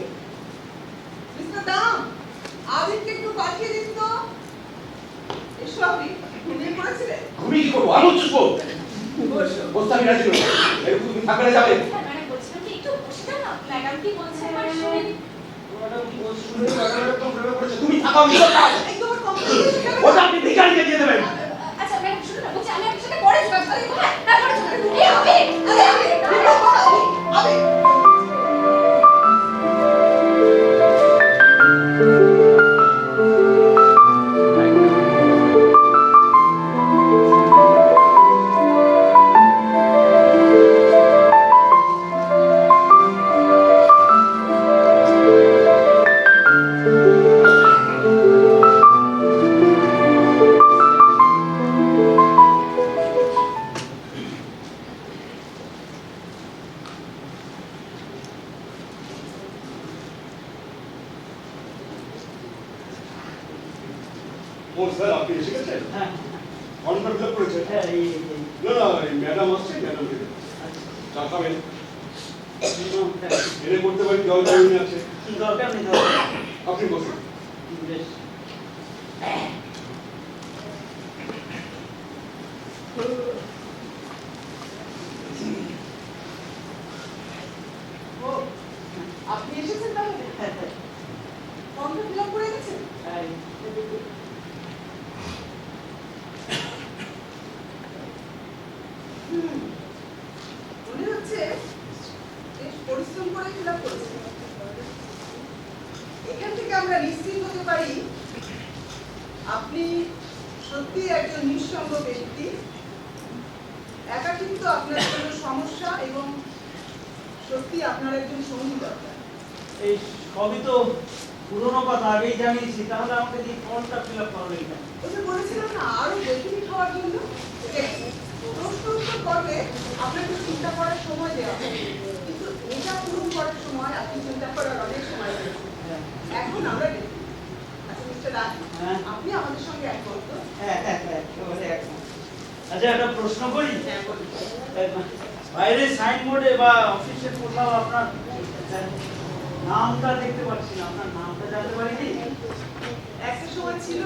Speaker 2: মিস্টার দাম, আবিরকে একটু পাঠিয়ে দিন তো। এসো আবির, ঘুমিয়ে পড়েছিলে?
Speaker 4: ঘুমিয়ে কি করবো? আমি চুষবো।
Speaker 2: বসো।
Speaker 4: বসতে আমি রাজি নই। এরকম তুমি থাকবে না, যাবে।
Speaker 6: হ্যাঁ ম্যাডাম, বলছিলাম কি একটু বসে যান না, ম্যাডাম কি বলছেন আমার শুনেন।
Speaker 4: ম্যাডাম শুনে ম্যাডাম একদম প্রেমে পড়েছে। তুমি থাকো, আমি সব কাজ।
Speaker 2: এই তোমার কোম্পানি এসে গেল।
Speaker 4: ওটা আপনি ভিখারিকে দিয়ে দেবেন।
Speaker 6: আচ্ছা ম্যাডাম শুনুন না, বলছি আমি আপনার সাথে পরে যোগাযোগ করি। না পরে যোগাযোগ করি। এই হবে।
Speaker 2: আরে আবির, আবির।
Speaker 1: স্যার আপনি এসে গেছেন?
Speaker 3: হ্যাঁ
Speaker 1: ফর্মটা ফিল আপ করেছেন?
Speaker 3: হ্যাঁ এই
Speaker 1: না না এই ম্যাডাম আসছে, ম্যাডাম
Speaker 3: আচ্ছা
Speaker 1: চা খাবেন?
Speaker 3: হ্যাঁ,
Speaker 1: এনে করতে পারি, জল জমি আছে,
Speaker 3: দরকার নেই দরকার নেই।
Speaker 1: আপনি বসুন।
Speaker 3: বেশ
Speaker 2: ও আপনি এসেছেন তাহলে ফর্মটা ফিল আপ করে গেছেন?
Speaker 3: এই,
Speaker 2: হুম, মনে হচ্ছে বেশ পরিশ্রম করে ফিল আপ করেছেন। এখান থেকে আমরা নিশ্চিত হতে পারি আপনি সত্যি একজন নিঃসঙ্গ ব্যক্তি। একাকিত্ব আপনার জন্য সমস্যা এবং সত্যি আপনার একজন সঙ্গী দরকার।
Speaker 3: এই সবই তো পুরোনো কথা আগেই জানিয়েছি, তাহলে আমাকে এই ফর্মটা ফিল আপ করবে কেন?
Speaker 2: ওই যে বলেছিলাম না আরো ডেফিনিট হওয়ার জন্য প্রশ্ন উত্তর করবে আপনাকে চিন্তা করার সময় দেওয়া হবে, কিন্তু এটা পূরণ করার সময় আপনি চিন্তা করার অনেক সময় পেয়েছেন।
Speaker 3: হ্যাঁ
Speaker 2: এখন আমরা দেখি। আচ্ছা মিস্টার রাজ,
Speaker 3: হ্যাঁ।
Speaker 2: আপনি আমাদের সঙ্গে একমত তো?
Speaker 3: হ্যাঁ হ্যাঁ হ্যাঁ একেবারে একদম। আচ্ছা একটা প্রশ্ন করি,
Speaker 2: হ্যাঁ বলুন।
Speaker 3: বাইরে সাইনবোর্ডে বা অফিসে কোথাও আপনার নামটা দেখতে পাচ্ছি না, আপনার নামটা জানতে পারি কি?
Speaker 2: একটা সময় ছিল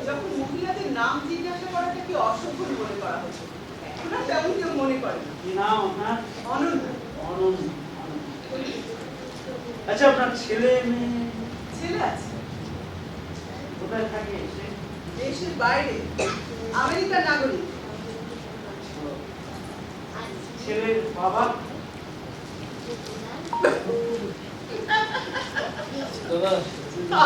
Speaker 2: যখন মহিলাদের নাম জিজ্ঞাসা করাটা কি অসভ্য মনে করা হতো, এখন আর তেমন কেউ মনে করে না।
Speaker 3: কি নাম আপনার?
Speaker 2: অনন্য।
Speaker 3: অনন্ত। আচ্ছা আপনার ছেলে মেয়ে
Speaker 2: ছেলে আছে
Speaker 3: কোথায় থাকে সে?
Speaker 2: দেশের বাইরে, আমেরিকার নাগরিক।
Speaker 3: ছেলের বাবা?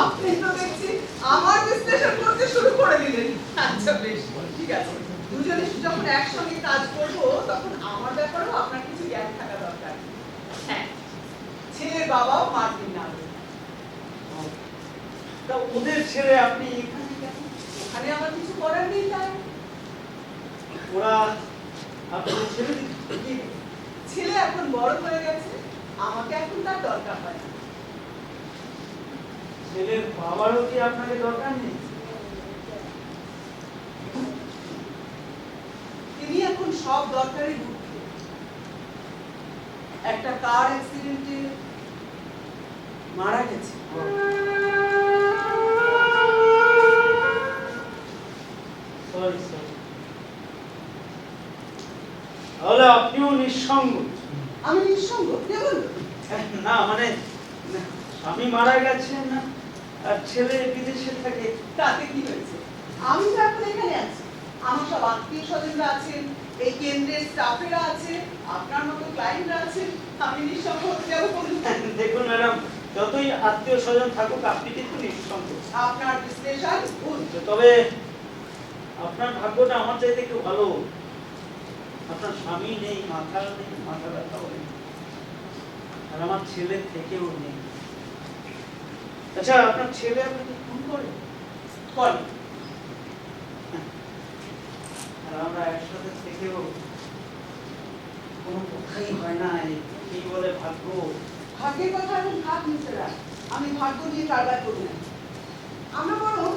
Speaker 2: আপনি তো দেখছি আমার বিশ্লেষণ করতে শুরু করে দিলেন। আচ্ছা বেশ, ঠিক আছে। দুজনে যখন একসঙ্গে কাজ করব তখন আমার ব্যাপারেও আপনার কিছু জ্ঞান থাকা দরকার। হ্যাঁ, ছেলের বাবাও মার্কিন নাগরিক।
Speaker 3: তা ওদের ছেড়ে আপনি এখানে কেন?
Speaker 2: ওখানে আমার কিছু করার নেই তাই।
Speaker 3: ওরা আপনার ছেড়ে দিচ্ছে?
Speaker 2: ছেলে এখন বড় হয়ে গেছে, আমাকে এখন তার দরকার হয় না।
Speaker 3: ছেলের বাবারও কি আপনাকে দরকার নেই?
Speaker 2: তিনি এখন সব দরকারি ঢুকছে। একটা কার অ্যাক্সিডেন্টে মারা গেছে।
Speaker 3: Sorry sorry. তাহলে আপনিও নিঃসঙ্গ?
Speaker 2: আমি নিঃসঙ্গ কে বললো?
Speaker 3: না মানে স্বামী মারা গেছে না আর ছেলে বিদেশে থাকে।
Speaker 2: তাতে কি হয়েছে? আমি তো এখন এখানে আছি, আমার সব আত্মীয় স্বজনরা আছেন, এই কেন্দ্রের স্টাফেরা আছে, আপনার মতো ক্লায়েন্টরা আছেন। আমি নিঃসঙ্গ হতে যাবো বলুন?
Speaker 3: দেখুন ম্যাডাম, যতই আত্মীয় স্বজন থাকুক আপনি কিন্তু নিঃসঙ্গ।
Speaker 2: আপনার বিশ্লেষণ ভুল।
Speaker 3: তবে আপনার ভাগ্যটা আমার চাইতে একটু ভালো। আপনার স্বামী নেই, মাথা ব্যথাও নেই, আর আমার ছেলে থেকেও নেই। আচ্ছা আপনার ছেলে আপনাকে ফোন করে?
Speaker 2: করে।
Speaker 3: আর আমরা একসাথে থেকেও কোনো কথাই হয় না, কি বলে ভাগ্য।
Speaker 2: ভাগ্যের কথা এখন থাক মিস্টার রায়, আমি ভাগ্য দিয়ে কারবার করি না। আমরা বরং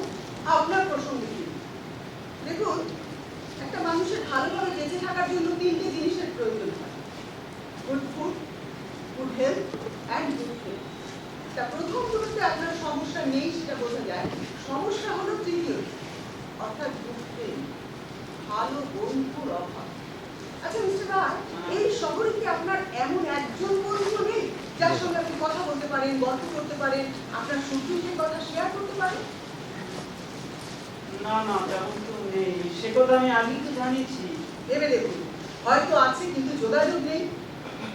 Speaker 2: আপনার প্রসঙ্গে ফিরি। দেখুন, একটা মানুষের ভালোভাবে বেঁচে থাকার জন্য তিনটে জিনিসের প্রয়োজন হয়: good food, good health and good faith. তা প্রথম দুটোতে আপনার সমস্যা নেই সেটা বোঝা যায়। সমস্যা হলো তৃতীয়, অর্থাৎ গুড ফেথ, ভালো বন্ধুর অভাব। আচ্ছা মিস্টার রায়, এই শহরে কি আপনার এমন একজন বন্ধু নেই যার সঙ্গে আপনি কথা বলতে পারেন, গল্প করতে পারেন, আপনার সুখ-দুঃখের কথা শেয়ার করতে পারেন?
Speaker 3: না না তেমন কেউ নেই, সে কথা আমি আগেই তো জানিয়েছি।
Speaker 2: ভেবে দেখুন, হয়তো আছে কিন্তু যোগাযোগ নেই।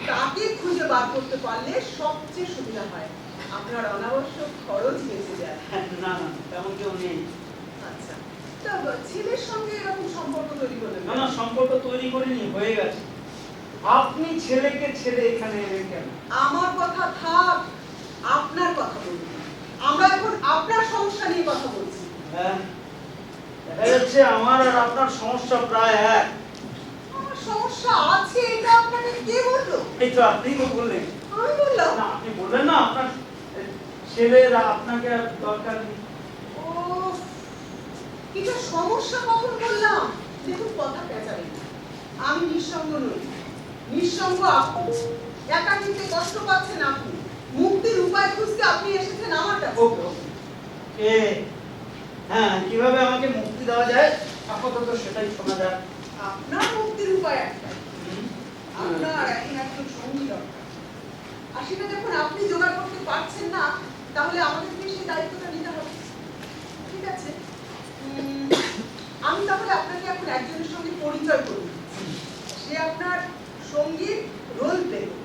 Speaker 2: তাকে খুঁজে বার করতে পারলে সবচেয়ে সুবিধা হয়, আপনার অনাবশ্যক খরচ বেঁচে যায়।
Speaker 3: না না তেমন কেউ নেই।
Speaker 2: আচ্ছা, তা ছেলের সঙ্গে এরকম সম্পর্ক তৈরি করলেন
Speaker 3: না না সম্পর্ক তৈরি করিনি, হয়ে গেছে। আপনি ছেলেকে ছেড়ে এখানে এলেন কেন?
Speaker 2: আমার কথা থাক, আপনার কথা বলুন। আমরা এখন আপনার সমস্যা নিয়ে কথা বলছি।
Speaker 3: হ্যাঁ, দেখা যাচ্ছে আমার আর আপনার সমস্যা প্রায় এক।
Speaker 2: আমার সমস্যা আছে এটা আপনাকে কে বললো?
Speaker 3: এই তো আপনিই তো বললেন।
Speaker 2: আমি বললাম?
Speaker 3: না আপনি বললেন না আপনার ছেলের আপনাকে আর দরকার নেই।
Speaker 2: ও কিছু সমস্যা কখন বললাম? দেখুন, কথা পেঁচাবেন না। আমি নিঃসঙ্গ নই, নিঃসঙ্গ আপনি। একাকিত্বে কষ্ট পাচ্ছেন আপনি, মুক্তির উপায় খুঁজতে আপনি এসেছেন আমার কাছে।
Speaker 3: ওকে ওকে কে হ্যাঁ কিভাবে আমাকে মুক্তি দেওয়া যায় আপাতত সেটাই শোনা যাক।
Speaker 2: আপনার মুক্তির উপায় একটাই, আপনার এখন একজন সঙ্গী দরকার। আর সেটা যখন আপনি জোগাড় করতে পারছেন না, তাহলে আমাদেরকে সেই দায়িত্বটা নিতে হবে। ঠিক আছে, আমি তাহলে আপনাকে এখন একজনের সঙ্গে পরিচয় করব। সে আপনার সঙ্গীর রোল প্লে করবে।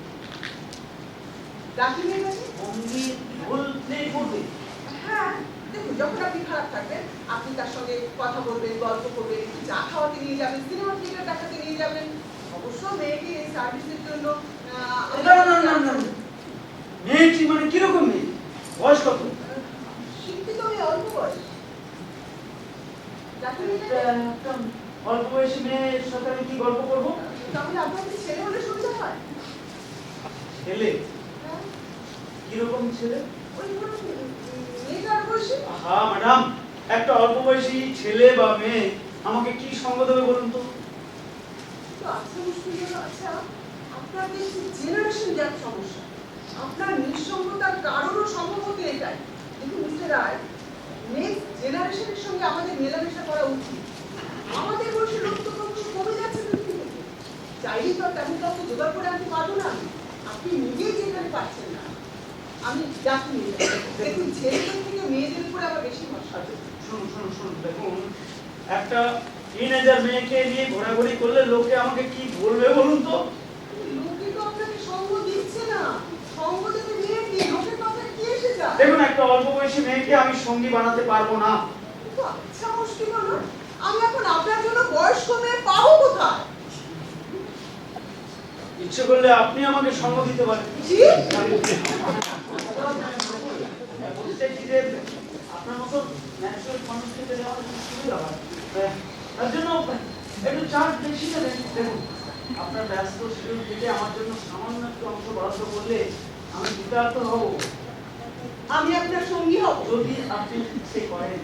Speaker 2: রাখি হয়ে গেছে?
Speaker 3: সঙ্গীত রোল প্লে করবে?
Speaker 2: হ্যাঁ, দেখুন, যখন আপনি খারাপ থাকবেন, আপনি তার সঙ্গে কথা বলবেন, গল্প করবেন, একটু চা খাওয়াতে নিয়ে যাবেন, সিনেমা থিয়েটার দেখাতে নিয়ে যাবেন। অবশ্য মেয়েকে এই সার্ভিসের জন্য
Speaker 3: না না না না না। মেয়েটি মানে কিরকম মেয়ে? বয়স কত?
Speaker 2: শিক্ষিত মেয়ে, অল্প বয়স। রাখি হয়ে
Speaker 3: একটা
Speaker 2: গেছে?
Speaker 3: একটা অল্প বয়সী মেয়ের সাথে আমি কি গল্প করবো?
Speaker 2: তাহলে আপনার কি ছেলে হলে সুবিধা হয়?
Speaker 3: ছেলে?
Speaker 2: হ্যাঁ,
Speaker 3: কিরকম ছেলে?
Speaker 2: ওই ধরুন, মেয়েটার বয়সী।
Speaker 3: হ্যাঁ ম্যাডাম, একটা অল্প বয়সী ছেলে বা মেয়ে আমাকে কি সঙ্গ দেবে বলুন তো?
Speaker 2: তো আজকে মুশকিল হলো, আচ্ছা, আপনার যে জেনারেশন গ্যাপ সমস্যা, আপনার নিঃসঙ্গতার কারণও সম্ভবত এটাই। দেখুন মিস্টার রায়, নেক্সট জেনারেশনের সঙ্গে আমাদের মেলামেশা করা উচিত। আমাদের বয়সের লোক তো ক্রমশ কমে যাচ্ছে পৃথিবী থেকে। চাইলেই তো আর তেমন কাউকে জোগাড় করে আনতে পারবো না আমি। আপনি নিজেই যেখানে পারছেন না, আমি ডাকি নিয়ে যাবো। দেখুন, ছেলেদের থেকে মেয়েদের উপরে আবার বেশি ভরসা আছে।
Speaker 3: শুনুন শুনুন শুনুন, দেখুন একটা টিনেজার মেয়েকে নিয়ে ঘোরাঘুরি করলে লোকে আমাকে কি বলবে বলুন তো?
Speaker 2: লোকে তো আপনাকে সঙ্গ দিচ্ছে না, সঙ্গ দেবে মেয়েকে, লোকের কথায় কি এসে যায়?
Speaker 3: দেখুন, একটা অল্প বয়সী মেয়েকে আমি সঙ্গী বানাতে পারবো না।
Speaker 2: কিন্তু আচ্ছা মুশকিল হলো, আমি এখন আপনার জন্য বয়স্ক মেয়ে পাবো কোথায়?
Speaker 3: ইচ্ছে করলে আপনি আমাকে সঙ্গ দিতে পারেন।
Speaker 2: জি?
Speaker 3: বুঝতেছি যে আপনার মতো ন্যাচারাল মানুষকে পেলে আমার খুব সুবিধা হয়। তার জন্য একটু চার্জ বেশি নেবেন। দেখুন, আপনার ব্যস্ত শিডিউল থেকে আমার জন্য সামান্য একটু অংশ বরাদ্দ করলে আমি কৃতার্থ হব।
Speaker 2: আমি আপনার সঙ্গী হব
Speaker 3: যদি আপনি ইচ্ছে করেন।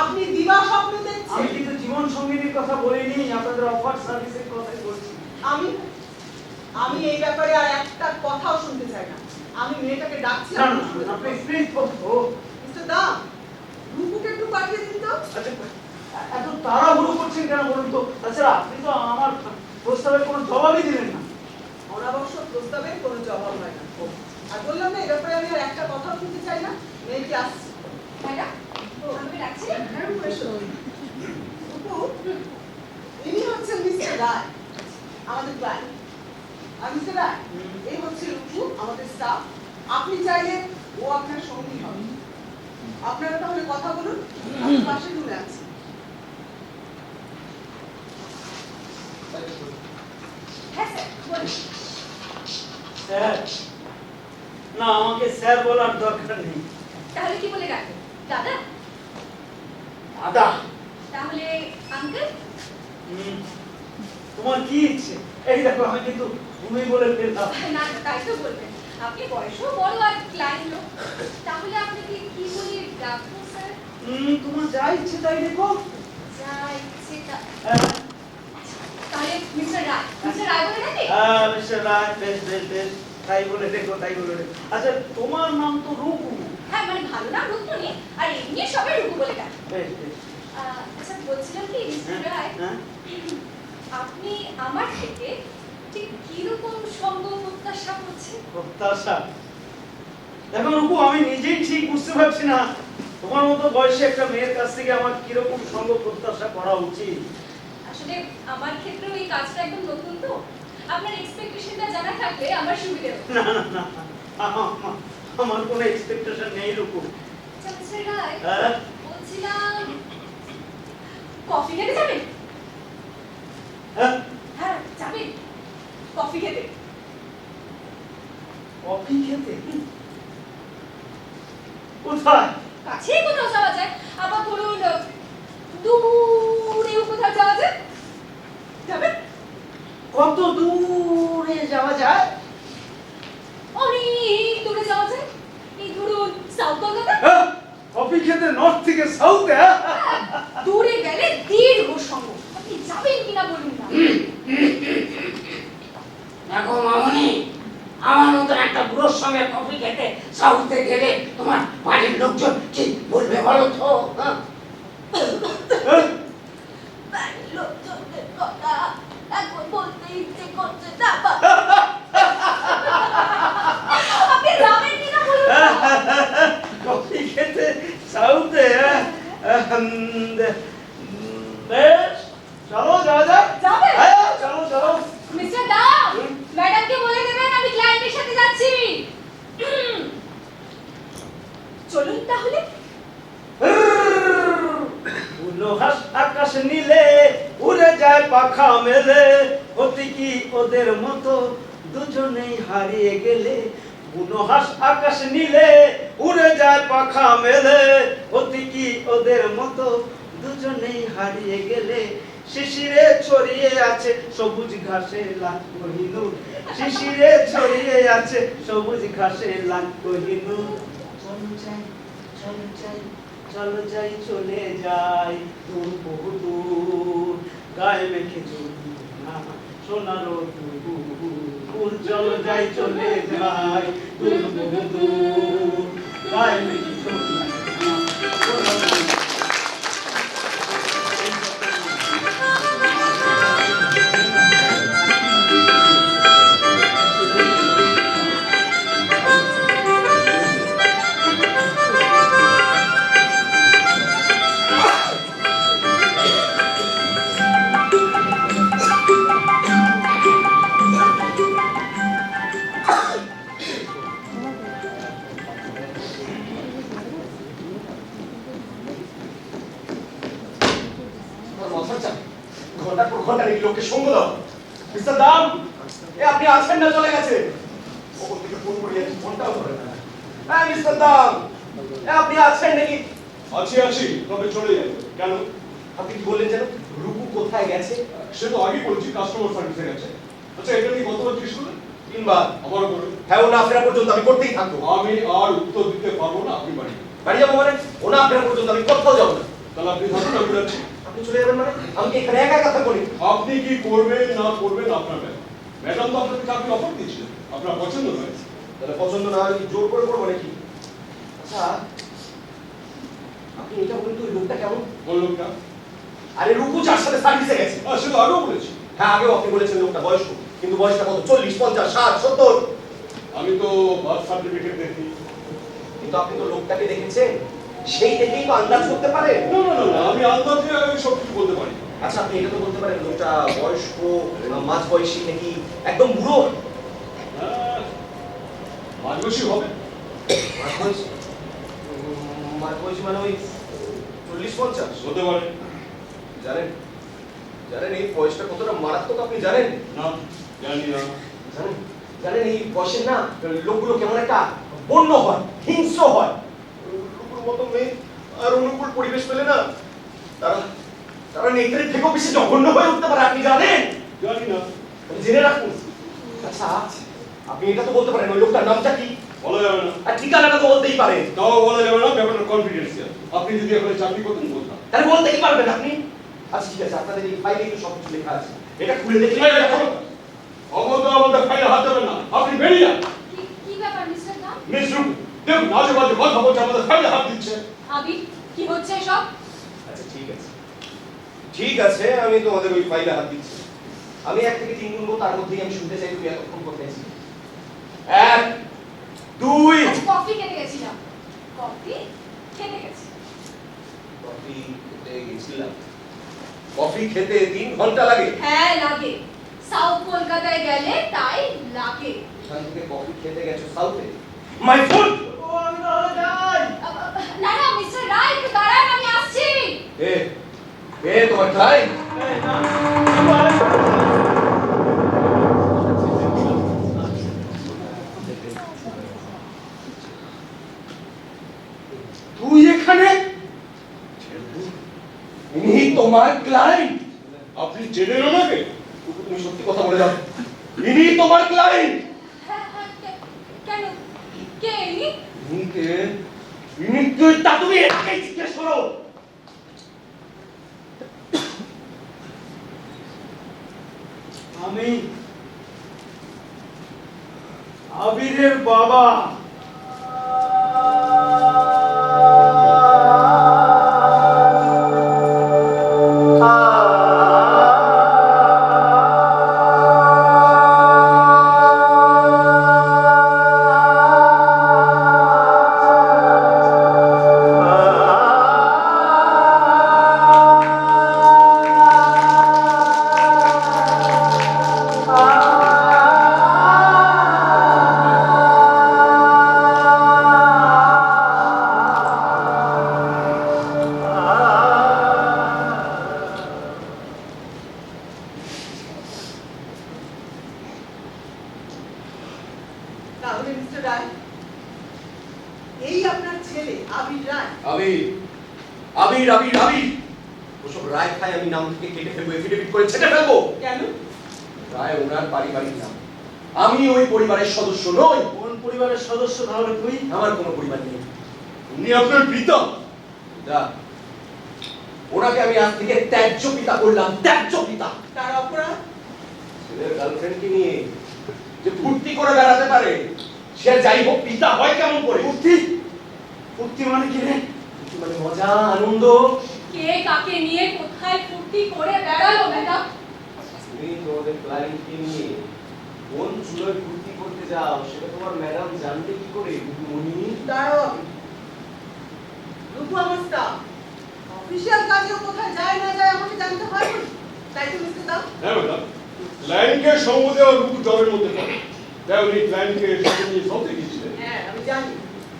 Speaker 2: আপনি দিবা স্বপ্ন
Speaker 3: আমি
Speaker 2: দেখছেন।
Speaker 3: কিন্তু জীবন সঙ্গীর কথা বলিনি, আপনাদের অফার সার্ভিসের কথাই বলছি।
Speaker 2: আমি আমি এই ব্যাপারে আর একটা কথাও শুনতে চাই না। আমি মেয়েটাকে ডাকছি।
Speaker 3: না না, আপনি প্লিজ
Speaker 2: মিস্টার দা, রূপুকে একটু পাঠিয়ে দিন তো।
Speaker 3: আচ্ছা, এত তাড়াহুড়ো করছেন কেন বলুন তো? তাছাড়া আপনি তো আমার প্রস্তাবের কোনো জবাবই দিলেন না।
Speaker 2: অনাবশ্যক প্রস্তাবের কোনো জবাব হয় না। আর বললাম না, এই ব্যাপারে আমি আর একটা কথাও শুনতে চাই না। মেয়েটি আসছে।
Speaker 6: ম্যাডাম, আমাকে ডাকছিলেন?
Speaker 2: হ্যাঁ, রূপু এসো। রূপু, ইনি হচ্ছেন মিস্টার রায়, আমাদের ক্লায়েন্ট। আর মিস্টার রায়, এই হচ্ছে রূপু, আমাদের স্টাফ। আপনি চাইলে ও আপনার সঙ্গী হবে। আপনারা তাহলে কথা বলুন, আমি পাশে রুমে আছি।
Speaker 6: হ্যাঁ স্যার, বলুন।
Speaker 3: স্যার? না, আমাকে স্যার বলার দরকার নেই।
Speaker 6: তাহলে কি বলে ডাকবেন? দাদা?
Speaker 3: দাদা?
Speaker 6: তাহলে আঙ্কেল?
Speaker 3: তোমার কি ইচ্ছে? এই দেখো, আমি কিন্তু তুমি বলে ফেললাম।
Speaker 6: না, তাই তো বলবেন। আপনি বয়সও বড় আর ক্লায়েন্ট লোক। তাহলে আপনাকে কি বলে ডাকবো স্যার?
Speaker 3: তোমার যা ইচ্ছে তাই দেখো।
Speaker 6: যা ইচ্ছে তাহলে মিস্টার রায়, মিস্টার রায় বলে ডাকি?
Speaker 3: মিস্টার রায়, বেশ বেশ বেশ, তাই বলে দেখো, তাই বলে দেখো। আচ্ছা, তোমার নাম তো রূপু।
Speaker 6: হ্যাঁ, মানে ভালো নাম রুক্মিণী, আর এমনি সবাই রুকু বলে ডাকে।
Speaker 3: বেশ বেশ।
Speaker 6: আচ্ছা, বলছিলাম কি মিস্টার রায়,
Speaker 3: হ্যাঁ?
Speaker 6: আপনি আমার থেকে ঠিক কিরকম সঙ্গ প্রত্যাশা করছেন?
Speaker 3: প্রত্যাশা? দেখো রূপু, আমি নিজেই ঠিক বুঝতে পারছি না তোমার মতো বয়সে একটা মেয়ের কাছ থেকে আমার কিরকম সঙ্গ প্রত্যাশা করা উচিত।
Speaker 6: আসলে আমার ক্ষেত্রেও এই কাজটা একদম নতুন তো, আপনার এক্সপেকটেশনটা জানা থাকলে আমার সুবিধা হবে।
Speaker 3: না না না, আমার কোনো এক্সপেকটেশন নেই রূপু।
Speaker 6: আচ্ছা মিস্টার রায়,
Speaker 3: হ্যাঁ?
Speaker 6: বলছিলাম কফি খেতে যাবেন?
Speaker 3: হ্যাঁ?
Speaker 6: হ্যাঁ, যাবেন কফি খেতে।
Speaker 3: কফি খেতে? কোথায়?
Speaker 6: কাছেই কোথাও যাওয়া যায়, আবার ধরুন দূরেও কোথাও যাওয়া যায়। যাবেন?
Speaker 3: কত দূরে যাওয়া যায়?
Speaker 6: অনেক দূরে যাওয়া যায়, এই ধরুন সাউথ কলকাতা।
Speaker 3: হ্যাঁ? কফি খেতে নর্থ থেকে সাউথে?
Speaker 6: দূরে গেলে দীর্ঘ সময়। আপনি যাবেন কিনা বলুন না।
Speaker 7: দেখো মামনি, আমার মতন একটা বুড়োর সঙ্গে কফি খেতে সাউথে গেলে তোমার বাড়ির লোকজন কি বলবে বলো তো?
Speaker 6: বাড়ির লোকজনদের কথা এখন বলতে ইচ্ছে করছে না। আপনি যাবেন কিনা বলুন না।
Speaker 3: কফি খেতে সাউথে? বেশ, চলো যাওয়া যাক।
Speaker 6: যাবেন?
Speaker 3: হ্যাঁ, চলো চলো।
Speaker 6: মিস্টার দাম, ম্যাডামকে বলে দেবেন আমি ক্লায়েন্টের সাথে যাচ্ছি। চলুন তাহলে।
Speaker 3: উল্লাস আকাশ নীলে উড়ে যায় পাখা মেলে, অতি কি ওদের মতো দুজনেই হারিয়ে গেলে। বুনহাস আকাশ নীলে উড়ে যায় পাখা মেলে, অতি কি ওদের মতো দুজনেই হারিয়ে গেলে। শিশিরে ছড়িয়ে আছে সবুজ ঘাসে লাল কোহিনূর, শিশিরে ছড়িয়ে আছে সবুজ ঘাসে লাল কোহিনূর। চলো যাই, চলো যাই, চলো যাই, চলে যাই দূর বহু দূর, গায়ে মেখে চলি না সোনার দুপুর। চলো যাই, চলে যাই দূর বহু দূর, গায়ে মেখে চলি না সোনার দুপুর।
Speaker 4: ঘন্টার পর ঘন্টা এই লোককে সঙ্গ দাও। মিস্টার দাম, এ আপনি আছেন না চলে গেছে? ওপর থেকে ফোন করে ফোনটাও ধরে না। হ্যাঁ মিস্টার দাম, এ আপনি আছেন নাকি?
Speaker 1: আছি, তবে চলে যাবে। কেন?
Speaker 4: আপনি কি বললেন যেন রূপু কোথায় গেছে?
Speaker 1: সে তো আগেই বলেছি কাস্টমার সার্ভিসে গেছে। আচ্ছা, এটা নিয়ে কতবার জিজ্ঞেস করলেন?
Speaker 4: 3 বার।
Speaker 1: আবারও করবেন?
Speaker 4: হ্যাঁ, ও না ফেরা পর্যন্ত আমি করতেই থাকবো।
Speaker 1: আমি আর উত্তর দিতে পারবো না, আপনি বাড়ি যান।
Speaker 4: বাড়ি যাবো মানে? ও না ফেরা পর্যন্ত আমি কোথাও যাবো না।
Speaker 1: তাহলে আপনি থাকুন, আমি যাচ্ছি।
Speaker 4: আপনি চলে যাবেন মানে? আমি কি এখানে একা কথা বলি?
Speaker 1: আপনি কি করবেন না করবেন আপনার ব্যাপার। ম্যাডাম তো আপনাকে চাকরি অফার দিয়েছিলেন, আপনার পছন্দ নয়।
Speaker 4: তাহলে পছন্দ না হলে জোর করে করবো নাকি? আচ্ছা, আপনি এটা বলুন তো ওই লোকটা কেমন?
Speaker 1: বললাম না,
Speaker 4: আরে রূপু যার সাথে সার্ভিসে গেছে।
Speaker 1: সে তো আগেও বলেছি।
Speaker 4: হ্যাঁ, আগেও আপনি বলেছেন লোকটা বয়স্ক, কিন্তু বয়সটা কত? 40, 50, 60, 70?
Speaker 1: আমি তো বার্থ সার্টিফিকেট দেখি।
Speaker 4: কিন্তু আপনি তো লোকটাকে দেখেছেন, সেই দেখেই তো আন্দাজ করতে পারেন।
Speaker 1: না, আমি আন্দাজে আমি সব কিছু বলতে পারি।
Speaker 4: আচ্ছা, আপনি এটা তো বলতে পারেন লোকটা বয়স্ক, মাঝ বয়সী নাকি একদম বুড়ো?
Speaker 1: মাঝবয়সী হবে।
Speaker 4: মাঝ বয়সী? মাঝ বয়সী মানে ওই 40, 50?
Speaker 1: হতে পারে।
Speaker 4: জানেন জানেন এই বয়সটা কতটা মারাত্মক আপনি জানেন?
Speaker 1: না, জানি না।
Speaker 4: জানেন জানেন এই বয়সের না লোকগুলো কেমন একটা বন্য হয়, হিংস্র হয়। লোকের মতো মেয়ে আর অনুকূল পরিবেশ পেলে না তারা তারা নেত্রের থেকেও বেশি জঘন্য হয়ে উঠতে পারে, আপনি জানেন?
Speaker 1: জানি না।
Speaker 4: জেনে রাখুন। আচ্ছা, আপনি এটা তো বলতে পারেন ওই লোকটার নামটা কি?
Speaker 1: বলা যাবে না।
Speaker 4: আর ঠিকানাটা তো বলতেই পারেন।
Speaker 1: তাও বলা যাবে না, ব্যাপারটা কনফিডেন্সিয়াল। আপনি যদি এখানে চাকরি করতেন বলতাম।
Speaker 4: তাহলে বলতেই পারবেন আপনি? আচ্ছা ঠিক আছে, আপনাদের এই ফাইলে তো সব কিছু লেখা আছে, এটা খুলে দেখলে
Speaker 1: আমাদের ফাইলে হাত দেবেন না, আপনি বেরিয়ে যান।
Speaker 6: কি ব্যাপার মিস্টার দাম?
Speaker 1: মিস রূপ, দেখুন আজে বাজে কথা বলছে, আমাদের ফাইলে হাত দিচ্ছে।
Speaker 6: আবির, কি হচ্ছে এসব?
Speaker 4: আচ্ছা ঠিক আছে, আমি তোমাদের ওই ফাইলে হাত দিচ্ছি। আমি 1 থেকে 3 গুনবো, তার মধ্যেই আমি শুনতে চাই তুমি এতক্ষণ কোথায় ছিলে। 1, 2।
Speaker 6: আচ্ছা, কফি খেতে গেছিলাম। কফি খেতে গেছি।
Speaker 4: কফি খেতে গেছিলাম? কফি খেতে 3 ঘন্টা লাগে?
Speaker 6: হ্যাঁ লাগে, সাউথ কলকাতায় গেলে তাই লাগে।
Speaker 4: এখান থেকে কফি খেতে গেছো সাউথে? My food!
Speaker 3: ও, আমি তাহলে যাই।
Speaker 6: না মিস্টার রায়, একটু দাঁড়ান, আমি আসছি।
Speaker 4: তোমার ভাই?
Speaker 3: এই না, ভাই।
Speaker 4: তুই এখানে? ইনি তোমার ক্লায়েন্ট?
Speaker 1: আপনি জেনেন ওনাকে?
Speaker 4: তুমি সত্যি কথা বলে যাও, ইনি তোমার ক্লায়েন্ট?
Speaker 6: কেন, কে ইনি?
Speaker 4: ইনি কে? নিশ্চয়ই তুমি এটাকেই জিজ্ঞেস করো।
Speaker 3: আমি আবিরের বাবা।
Speaker 2: তাহলে মিস্টার রায়, এই আপনার ছেলে আবির রায়।
Speaker 4: আবির আবির আবির আবির ওসব রায় খায় আমি নাম থেকে কেটে ফেলবো, এফিডেভিট করে ছেটে ফেলবো।
Speaker 2: কেন?
Speaker 4: রায় ওনার পারিবারিক নাম, আমি ওই পরিবারের সদস্য নই।
Speaker 3: কোন পরিবারের সদস্য তাহলে তুই?
Speaker 4: আমার কোনো পরিবার নেই।
Speaker 1: উনি আপনার পিতা।
Speaker 4: পিতা? ওনাকে আমি আজ থেকে ত্যায্য পিতা করলাম, ত্যায্য পিতা।
Speaker 2: তার অপরাধ?
Speaker 4: ছেলের গার্লফ্রেন্ডকে নিয়ে যে ফুর্তি করে বেড়াতে পারে, সে যাই হোক পিতা হয় কেমন করে?
Speaker 3: ফুর্তি? ফুর্তি মানে কি রে?
Speaker 4: ফুর্তি মানে মজা, আনন্দ।
Speaker 6: কে কাকে নিয়ে কোথায় ফুর্তি করে বেড়ালো ম্যাডাম?
Speaker 4: তুমি তোমাদের ক্লায়েন্টকে নিয়ে কোন চুলোয় ফুর্তি করতে যাও সেটা তোমার ম্যাডাম জানতে কি করে? মনি
Speaker 2: দাঁড়াও আবির। রূপু আমার স্টাফ, অফিসিয়াল কাজেও কোথায় যায় না যায় আমাকে জানতে হয় না, তাই তো মিস্টার দাম?
Speaker 1: হ্যাঁ ম্যাডাম, ক্লায়েন্টকে সঙ্গ দেওয়া রূপ জবের মধ্যে পড়ে। তাই উনি ক্লায়েন্টকে সঙ্গে নিয়ে সবতে গিয়েছিলেন।
Speaker 2: হ্যাঁ আমি জানি,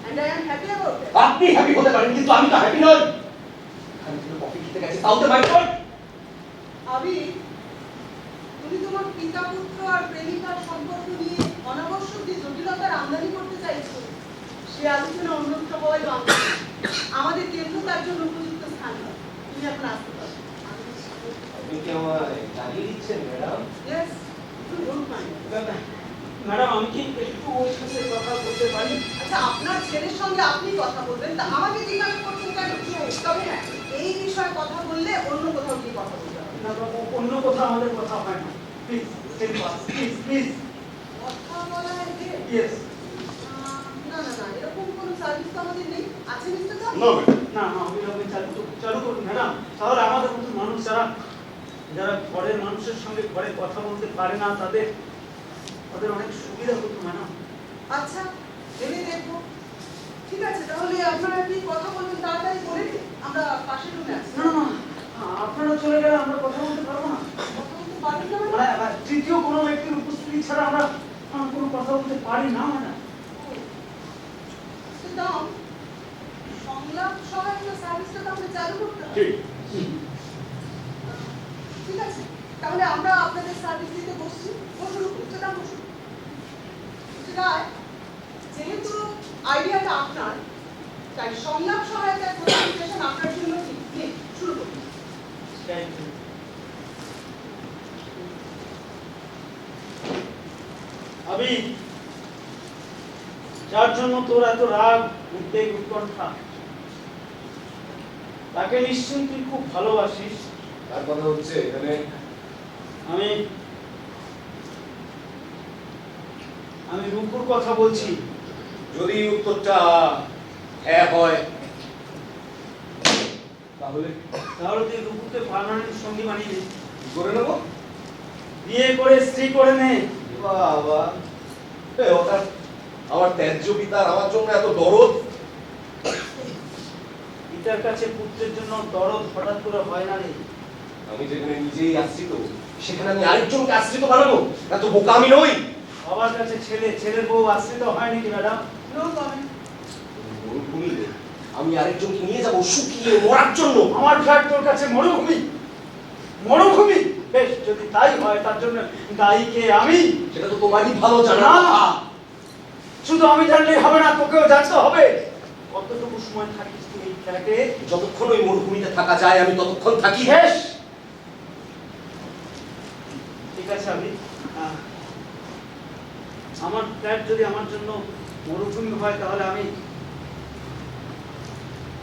Speaker 2: and I am happy about it.
Speaker 4: আপনি হ্যাপি হতে পারেন, কিন্তু আমি তো হ্যাপি নই। আমি তো কফি খেতে গেছি, তাওতে মাই গড।
Speaker 2: আবির, তুমি তোমার পিতা পুত্র আর প্রেমিকার সম্পর্ক নিয়ে অনাবশ্যক যে জটিলতার আমদানি করতে চাইছো, সে আলোচনা অন্যত্র হওয়াই বাঞ্ছনীয়। আমাদের কেন্দ্র তার জন্য উপযুক্ত স্থান নয়। তুমি এখন আসতে পারো।
Speaker 4: আপনি কি আমায় জানিয়ে দিচ্ছেন madam?
Speaker 2: Yes, you don't mind.
Speaker 3: Madam, আমি কি একটু ওর সাথে কথা বলতে পারি?
Speaker 2: আচ্ছা, আপনার ছেলের সঙ্গে আপনি কথা বলবেন, তা আমাকে জিজ্ঞাসা করছেন কেন? তবে হ্যাঁ, এই বিষয়ে কথা বললে অন্য কোথাও গিয়ে কথা বলতে হবে।
Speaker 3: না বাবু, অন্য কথা আমাদের কথা হয় না। Please please please.
Speaker 2: কথা বলা যে
Speaker 3: ইয়েস।
Speaker 2: না না না, এরকম কোনো সার্ভিস তো আমাদের নেই। আছে মিস্টার দাস?
Speaker 1: না ম্যাডাম,
Speaker 3: না না, অবিলম্বে চালু করুন ম্যাডাম। তাহলে আমাদের মতো মানুষ যারা যারা ঘরের মানুষের সঙ্গে ঘরে কথা বলতে পারে না, তাদের অনেক সুবিধা হতো ম্যাডাম।
Speaker 2: আচ্ছা, ভেবে দেখবো। ঠিক আছে, তাহলে আপনারা কি কথা বলবেন তাড়াতাড়ি বলে দিন। আমরা পাশের রুমে আছি।
Speaker 3: না না, আপনারা চলে গেলে আমরা কথা বলতে পারবো না।
Speaker 2: কথা বলতে পারবেন না মানে?
Speaker 3: মানে তৃতীয় কোনো ব্যক্তির উপস্থিতি ছাড়া আমরা কোনো কথা বলতে পারি না ম্যাডাম।
Speaker 2: মিস্টার দাম, সংলাপ সহায়তা সার্ভিসটা তাহলে চালু করতে হবে।
Speaker 1: ঠিক।
Speaker 2: ঠিক আছে, তাহলে আমরা আপনাদের সার্ভিস দিতে বসছি। বসুন, মিস্টার দাম বসুন। মিস্টার রায়, যেহেতু আইডিয়াটা আপনার, তাই সংলাপ সহায়তার কোয়ালিফিকেশন আপনার জন্য ঠিক নেই। শুরু করুন।
Speaker 3: আমি যার জন্য তোর এত রাগ, উদ্বেগ, উৎকণ্ঠা, তাকে নিশ্চয়ই তুই খুব ভালোবাসিস।
Speaker 4: তার কথা হচ্ছে এখানে
Speaker 3: আমি আমি রূপুর কথা বলছি।
Speaker 4: যদি উত্তরটা হ্যাঁ হয় তাহলে
Speaker 3: তাহলে তুই রূপুকে পার্মানেন্ট সঙ্গী বানিয়ে নে।
Speaker 4: কি করে নেবো?
Speaker 3: বিয়ে করে স্ত্রী করে নে।
Speaker 4: বাবা, ওটা আমার ত্যায্য পিতার আমার জন্য এত দরদ।
Speaker 3: পিতার কাছে পুত্রের জন্য দরদ হঠাৎ করে হয় না রে।
Speaker 4: আমি যেখানে নিজেই আশ্রিত, সেখানে আমি আরেকজনকে আশ্রিত বানাবো? এত বোকা আমি নই।
Speaker 3: বাবার কাছে ছেলে, ছেলের বউ আশ্রিত হয় নাকি ম্যাডাম?
Speaker 2: No comment.
Speaker 4: মরুভূমিতে আমি আরেকজনকে নিয়ে যাবো শুকিয়ে মরার জন্য?
Speaker 3: আমার ফ্ল্যাট তোর কাছে মরুভূমি? মরুভূমি? বেশ, যদি তাই হয় তার জন্য দায়ী কে? আমি?
Speaker 4: সেটা তো তোমারই ভালো জানা।
Speaker 3: না, শুধু আমি জানলেই হবে না, তোকেও জানতে হবে। কতটুকু সময় থাকিস তুই এই ফ্ল্যাটে?
Speaker 4: যতক্ষণ ওই মরুভূমিতে থাকা যায় আমি ততক্ষণ থাকি।
Speaker 3: বেশ, ঠিক আছে। আমি আমার ফ্ল্যাট যদি আমার জন্য মরুভূমি হয়, তাহলে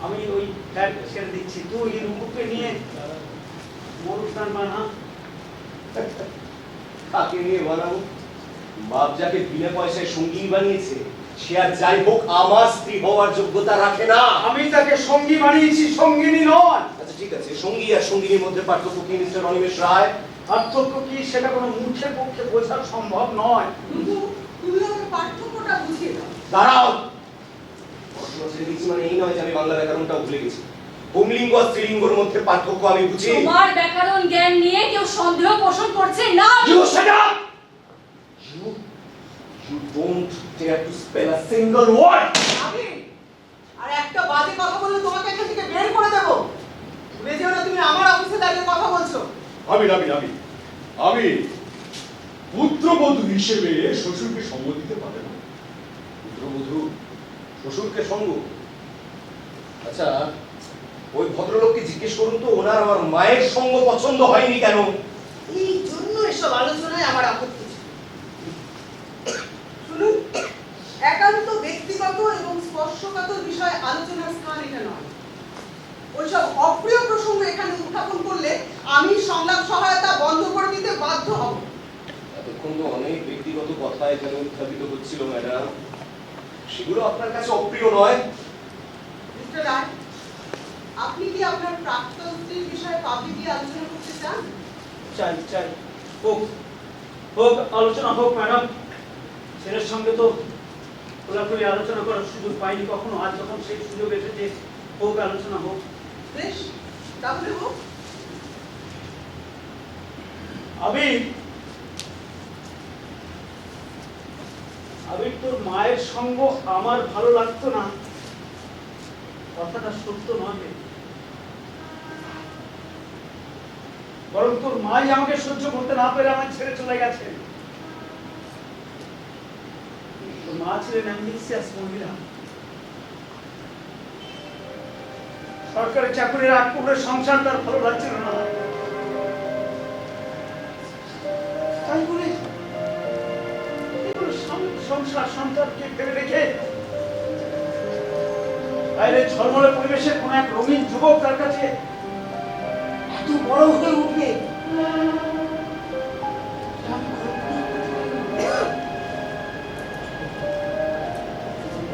Speaker 3: আমি ওই ফ্ল্যাট ছেড়ে দিচ্ছি, তুই রুকুকে নিয়ে মরুস্থান বানা।
Speaker 4: কাকে নিয়ে বানাবো? বাপ যাকে বিনা পয়সায় সঙ্গী বানিয়েছে সে আর যাই হোক আমার স্ত্রী হওয়ার যোগ্যতা রাখে না।
Speaker 3: আমি তাকে সঙ্গী বানিয়েছি, সঙ্গিনী নয়।
Speaker 4: আচ্ছা ঠিক আছে, সঙ্গী আর সঙ্গিনীর মধ্যে পার্থক্য কি মিস্টার অনিমেষ রায়?
Speaker 3: পার্থক্য কি সেটা কোনো মুখের পক্ষে বোঝা সম্ভব নয়।
Speaker 2: কিন্তু তুমি আমাকে পার্থক্যটা বুঝিয়ে দাও।
Speaker 4: দাঁড়াও, পড়াশোনা ছেড়ে দিয়েছি মানে এই নয় যে আমি বাংলা ব্যাকরণটাও ভুলে গেছি। পুংলিঙ্গ আর স্ত্রীলিঙ্গের মধ্যে পার্থক্য আমি বুঝি।
Speaker 6: তোমার ব্যাকরণ জ্ঞান নিয়ে কেউ সন্দেহ পোষণ করছে না।
Speaker 4: You shut up! You don't dare to spell a single word!
Speaker 2: আমি আর একটা বাজে কথা বললে তোমাকে এখান থেকে বের করে দেবো। ভুলে যেও না তুমি আমার অফিসে দাঁড়িয়ে কথা বলছো।
Speaker 1: আমি পুত্রবধূ হিসেবে শ্বশুরকে সঙ্গ দিতে পারে না।
Speaker 4: পুত্রবধূ শ্বশুরকে সঙ্গ? আচ্ছা ওই ভদ্রলোককে জিজ্ঞেস করুন তো ওনার আমার মায়ের সঙ্গ পছন্দ হয়নি কেন?
Speaker 2: এই জন্য এসব আলোচনায় আমার আপত্তি ছিল। শুনুন, একান্ত ব্যক্তিগত এবং স্পর্শকাতর বিষয়ে আলোচনার স্থান এটা নয়। ওইসব অপ্রিয় প্রসঙ্গ এখানে উত্থাপন করলে আমি সংলাপ সহায়তা বন্ধ করে দিতে বাধ্য হব।
Speaker 4: এতক্ষণ তো অনেক ব্যক্তিগত কথা এখানে উত্থাপিত হচ্ছিল ম্যাডাম, সেগুলো আপনার কাছে অপ্রিয় নয়?
Speaker 2: মিস্টার রায়, আপনি কি আপনার প্রাক্তন স্ত্রীর বিষয়ে পাবলিকলি আলোচনা করতে চান?
Speaker 3: চাই চাই, হোক হোক, আলোচনা হোক ম্যাডাম। ছেলের সঙ্গে তো খোলাখুলি আলোচনা করার সুযোগ পাইনি কখনো, আজ যখন সেই সুযোগ এসেছে হোক, আলোচনা হোক।
Speaker 2: বেশ, তাহলে হোক।
Speaker 3: আবির, তোর মায়ের সঙ্গ আমার ভালো লাগতো না, কথাটা সত্য নয়, বরং তোর মাই আমাকে সহ্য করতে না পেরে আমার ছেড়ে চলে গেছে। তোর মা ছিলেন অ্যাম্বিশিয়াস মহিলা, সরকারি চাকরির আগ করে সংসার তার ভালো লাগছিল না, তাই বলে সংসার সন্তানকে ফেলে রেখে বাইরে ঝলমলে পরিবেশের কোন এক রঙিন যুবক তার কাছে এত বড় হয়ে উঠবে,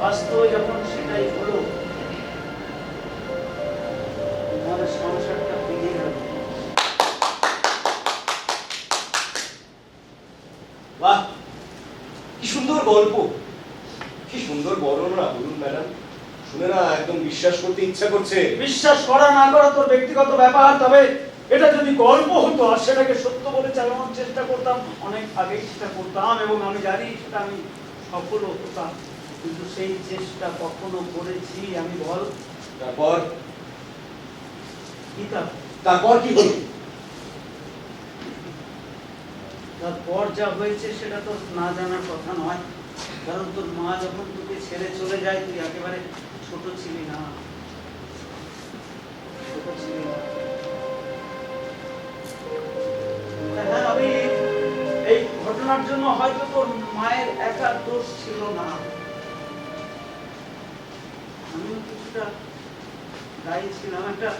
Speaker 3: বাস্তবে যখন সেটাই হলো, আমাদের সংসারটা ভেঙে গেল।
Speaker 4: বাহ, কি সুন্দর গল্প, কি সুন্দর বর্ণনা। বলুন ম্যাডাম, শুনে না একদম বিশ্বাস করতে ইচ্ছা করছে।
Speaker 3: বিশ্বাস করা না করা তোর ব্যক্তিগত ব্যাপার, তবে এটা যদি গল্প হতো আর সেটাকে সত্য বলে চালানোর চেষ্টা করতাম, অনেক আগেই সেটা করতাম এবং আমি জানি সেটা আমি সফল হতাম, কিন্তু সেই চেষ্টা কখনো করেছি আমি? বল।
Speaker 4: তারপর
Speaker 3: কি
Speaker 4: তারপর কি হলো?
Speaker 3: তারপর যা হয়েছে সেটা তো না জানার কথা নয়, কারণ তোর মা যখন তোকে ছেড়ে চলে যায় তুই একেবারে ছোট ছিলি না, ছোট ছিলি না। হ্যাঁ, আমি এই ঘটনার জন্য হয়তো তোর মায়ের একার দোষ ছিল না, আমিও কিছুটা দায়ী ছিলাম। একটা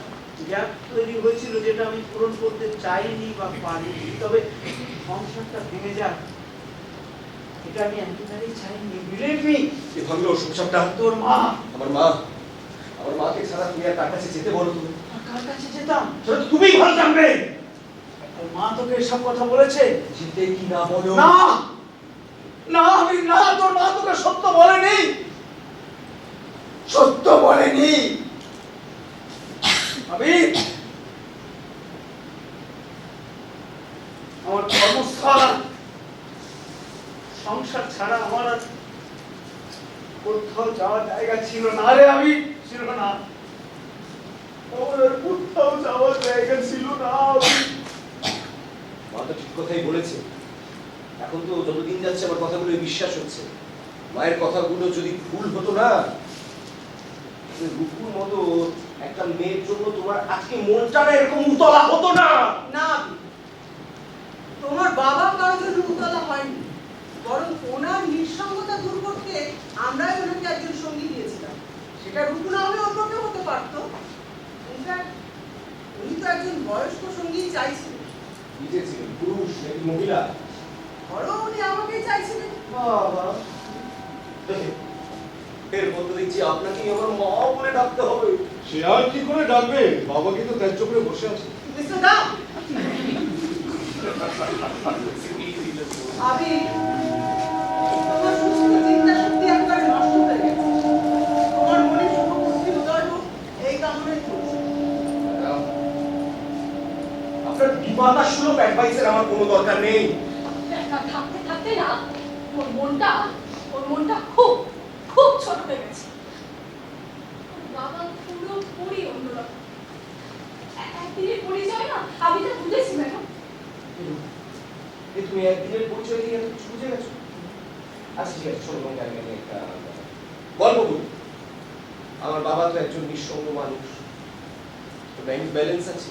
Speaker 3: গ্যাপ তৈরি হয়েছিল যেটা আমি পূরণ করতে চাইনি বা পারিনি, তবে সংসারটা ভেঙে যাক এটা আমি একেবারেই চাইনি। Believe me.
Speaker 4: কি ভাঙলো সংসারটা?
Speaker 3: তোর মা।
Speaker 4: আমার মাকে ছাড়া তুমি আর কার কাছে যেতে বলো? তুমি
Speaker 3: কার কাছে যেতাম সেটা তো তুমিই ভালো জানবে। আর মা তোকে এসব কথা বলেছে?
Speaker 4: যেতে কি না বলো?
Speaker 3: না না, আমি না, তোর মা তোকে সত্য বলেনি, সত্য বলেনি। আমি আমার কর্মস্থল সংসার ছাড়া আমার আর কোথাও যাওয়ার জায়গা ছিল না রে। আমি ছিল না, আমার আর কোথাও যাওয়ার জায়গা ছিল না।
Speaker 4: মা তো ঠিক কথাই বলেছে। এখন তো যতদিন যাচ্ছে আমার কথাগুলো বিশ্বাস হচ্ছে। মায়ের কথাগুলো যদি ভুল হতো না, রূপুর মতো একটা মেয়ের জন্য তোমার আজকে মনটা না এরকম উতলা হতো না।
Speaker 2: না, তোমার বাবা কারোর জন্য উতলা হয়নি, বরং ওনার নিঃসঙ্গতা দূর করতে আমরাই ওনাকে একজন সঙ্গী দিয়েছিলাম। সেটা রূপ না হলে অন্য কেউ হতে পারতো। ইনফ্যাক্ট উনি তো একজন বয়স্ক সঙ্গী চাইছিলেন।
Speaker 4: কি যে ছিলেন, পুরুষ নাকি মহিলা?
Speaker 2: ধরো উনি আমাকেই চাইছিলেন।
Speaker 4: বাবা, দেখে এরপর তো দেখছি আপনাকেই আমার মা বলে ডাকতে হবে।
Speaker 1: সে আর কি করে ডাকবে, বাবা কিন্তু ত্যায্য করে বসে আছে।
Speaker 2: মিস্টার দাম, আবির, তোমার সুস্থ চিন্তা শক্তি একবারে নষ্ট হয়ে গেছে। তোমার মনে শুভ বুদ্ধি উদয় হোক এই কামনাই করছি।
Speaker 4: আপনার বিমাতা সুলভ অ্যাডভাইসের আমার কোনো দরকার নেই।
Speaker 6: একা থাকতে থাকতে না ওর মনটা খুব খুব ছোট হয়ে গেছে। ওর বাবা পুরোপুরি অন্যরকম। একদিনের পরিচয় না আমি তা বুঝেছি ম্যাডাম।
Speaker 4: তুমি একদিনের পরিচয় দিয়ে এত কিছু বুঝে গেছো? আচ্ছা ঠিক আছে, শোনো তোমাকে আমি একটা গল্প বলি। আমার বাবা তো একজন নিঃসঙ্গ মানুষ, ব্যাংক ব্যালেন্স আছে,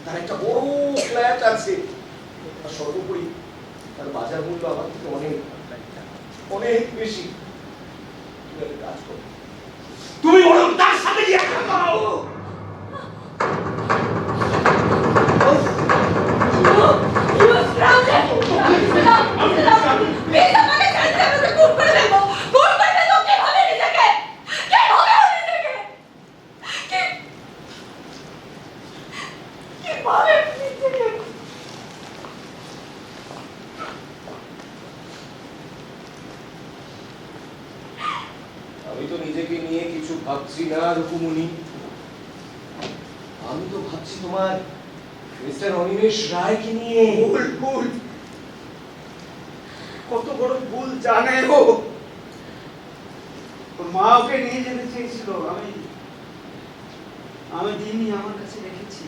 Speaker 4: তার একটা বড় ফ্ল্যাট আছে, আর সর্বোপরি তার বাজার মূল্য আমার থেকে অনেক অনেক বেশি। তুমি একটা কাজ করো, তুমি বরং তার সাথে গিয়ে দেখা করো। আমি তো নিজেকে নিয়ে কিছু ভাবছি না রুকুমনি, আমি তো ভাবছি তোমার মিস্টার অনিমেষ রায়কে নিয়ে।
Speaker 3: ভুল ভুল, কত বড় ভুল জানে ও। ওর মা ওকে নিয়ে যেতে চেয়েছিল, আমি দিনই আমার কাছে রেখেছি।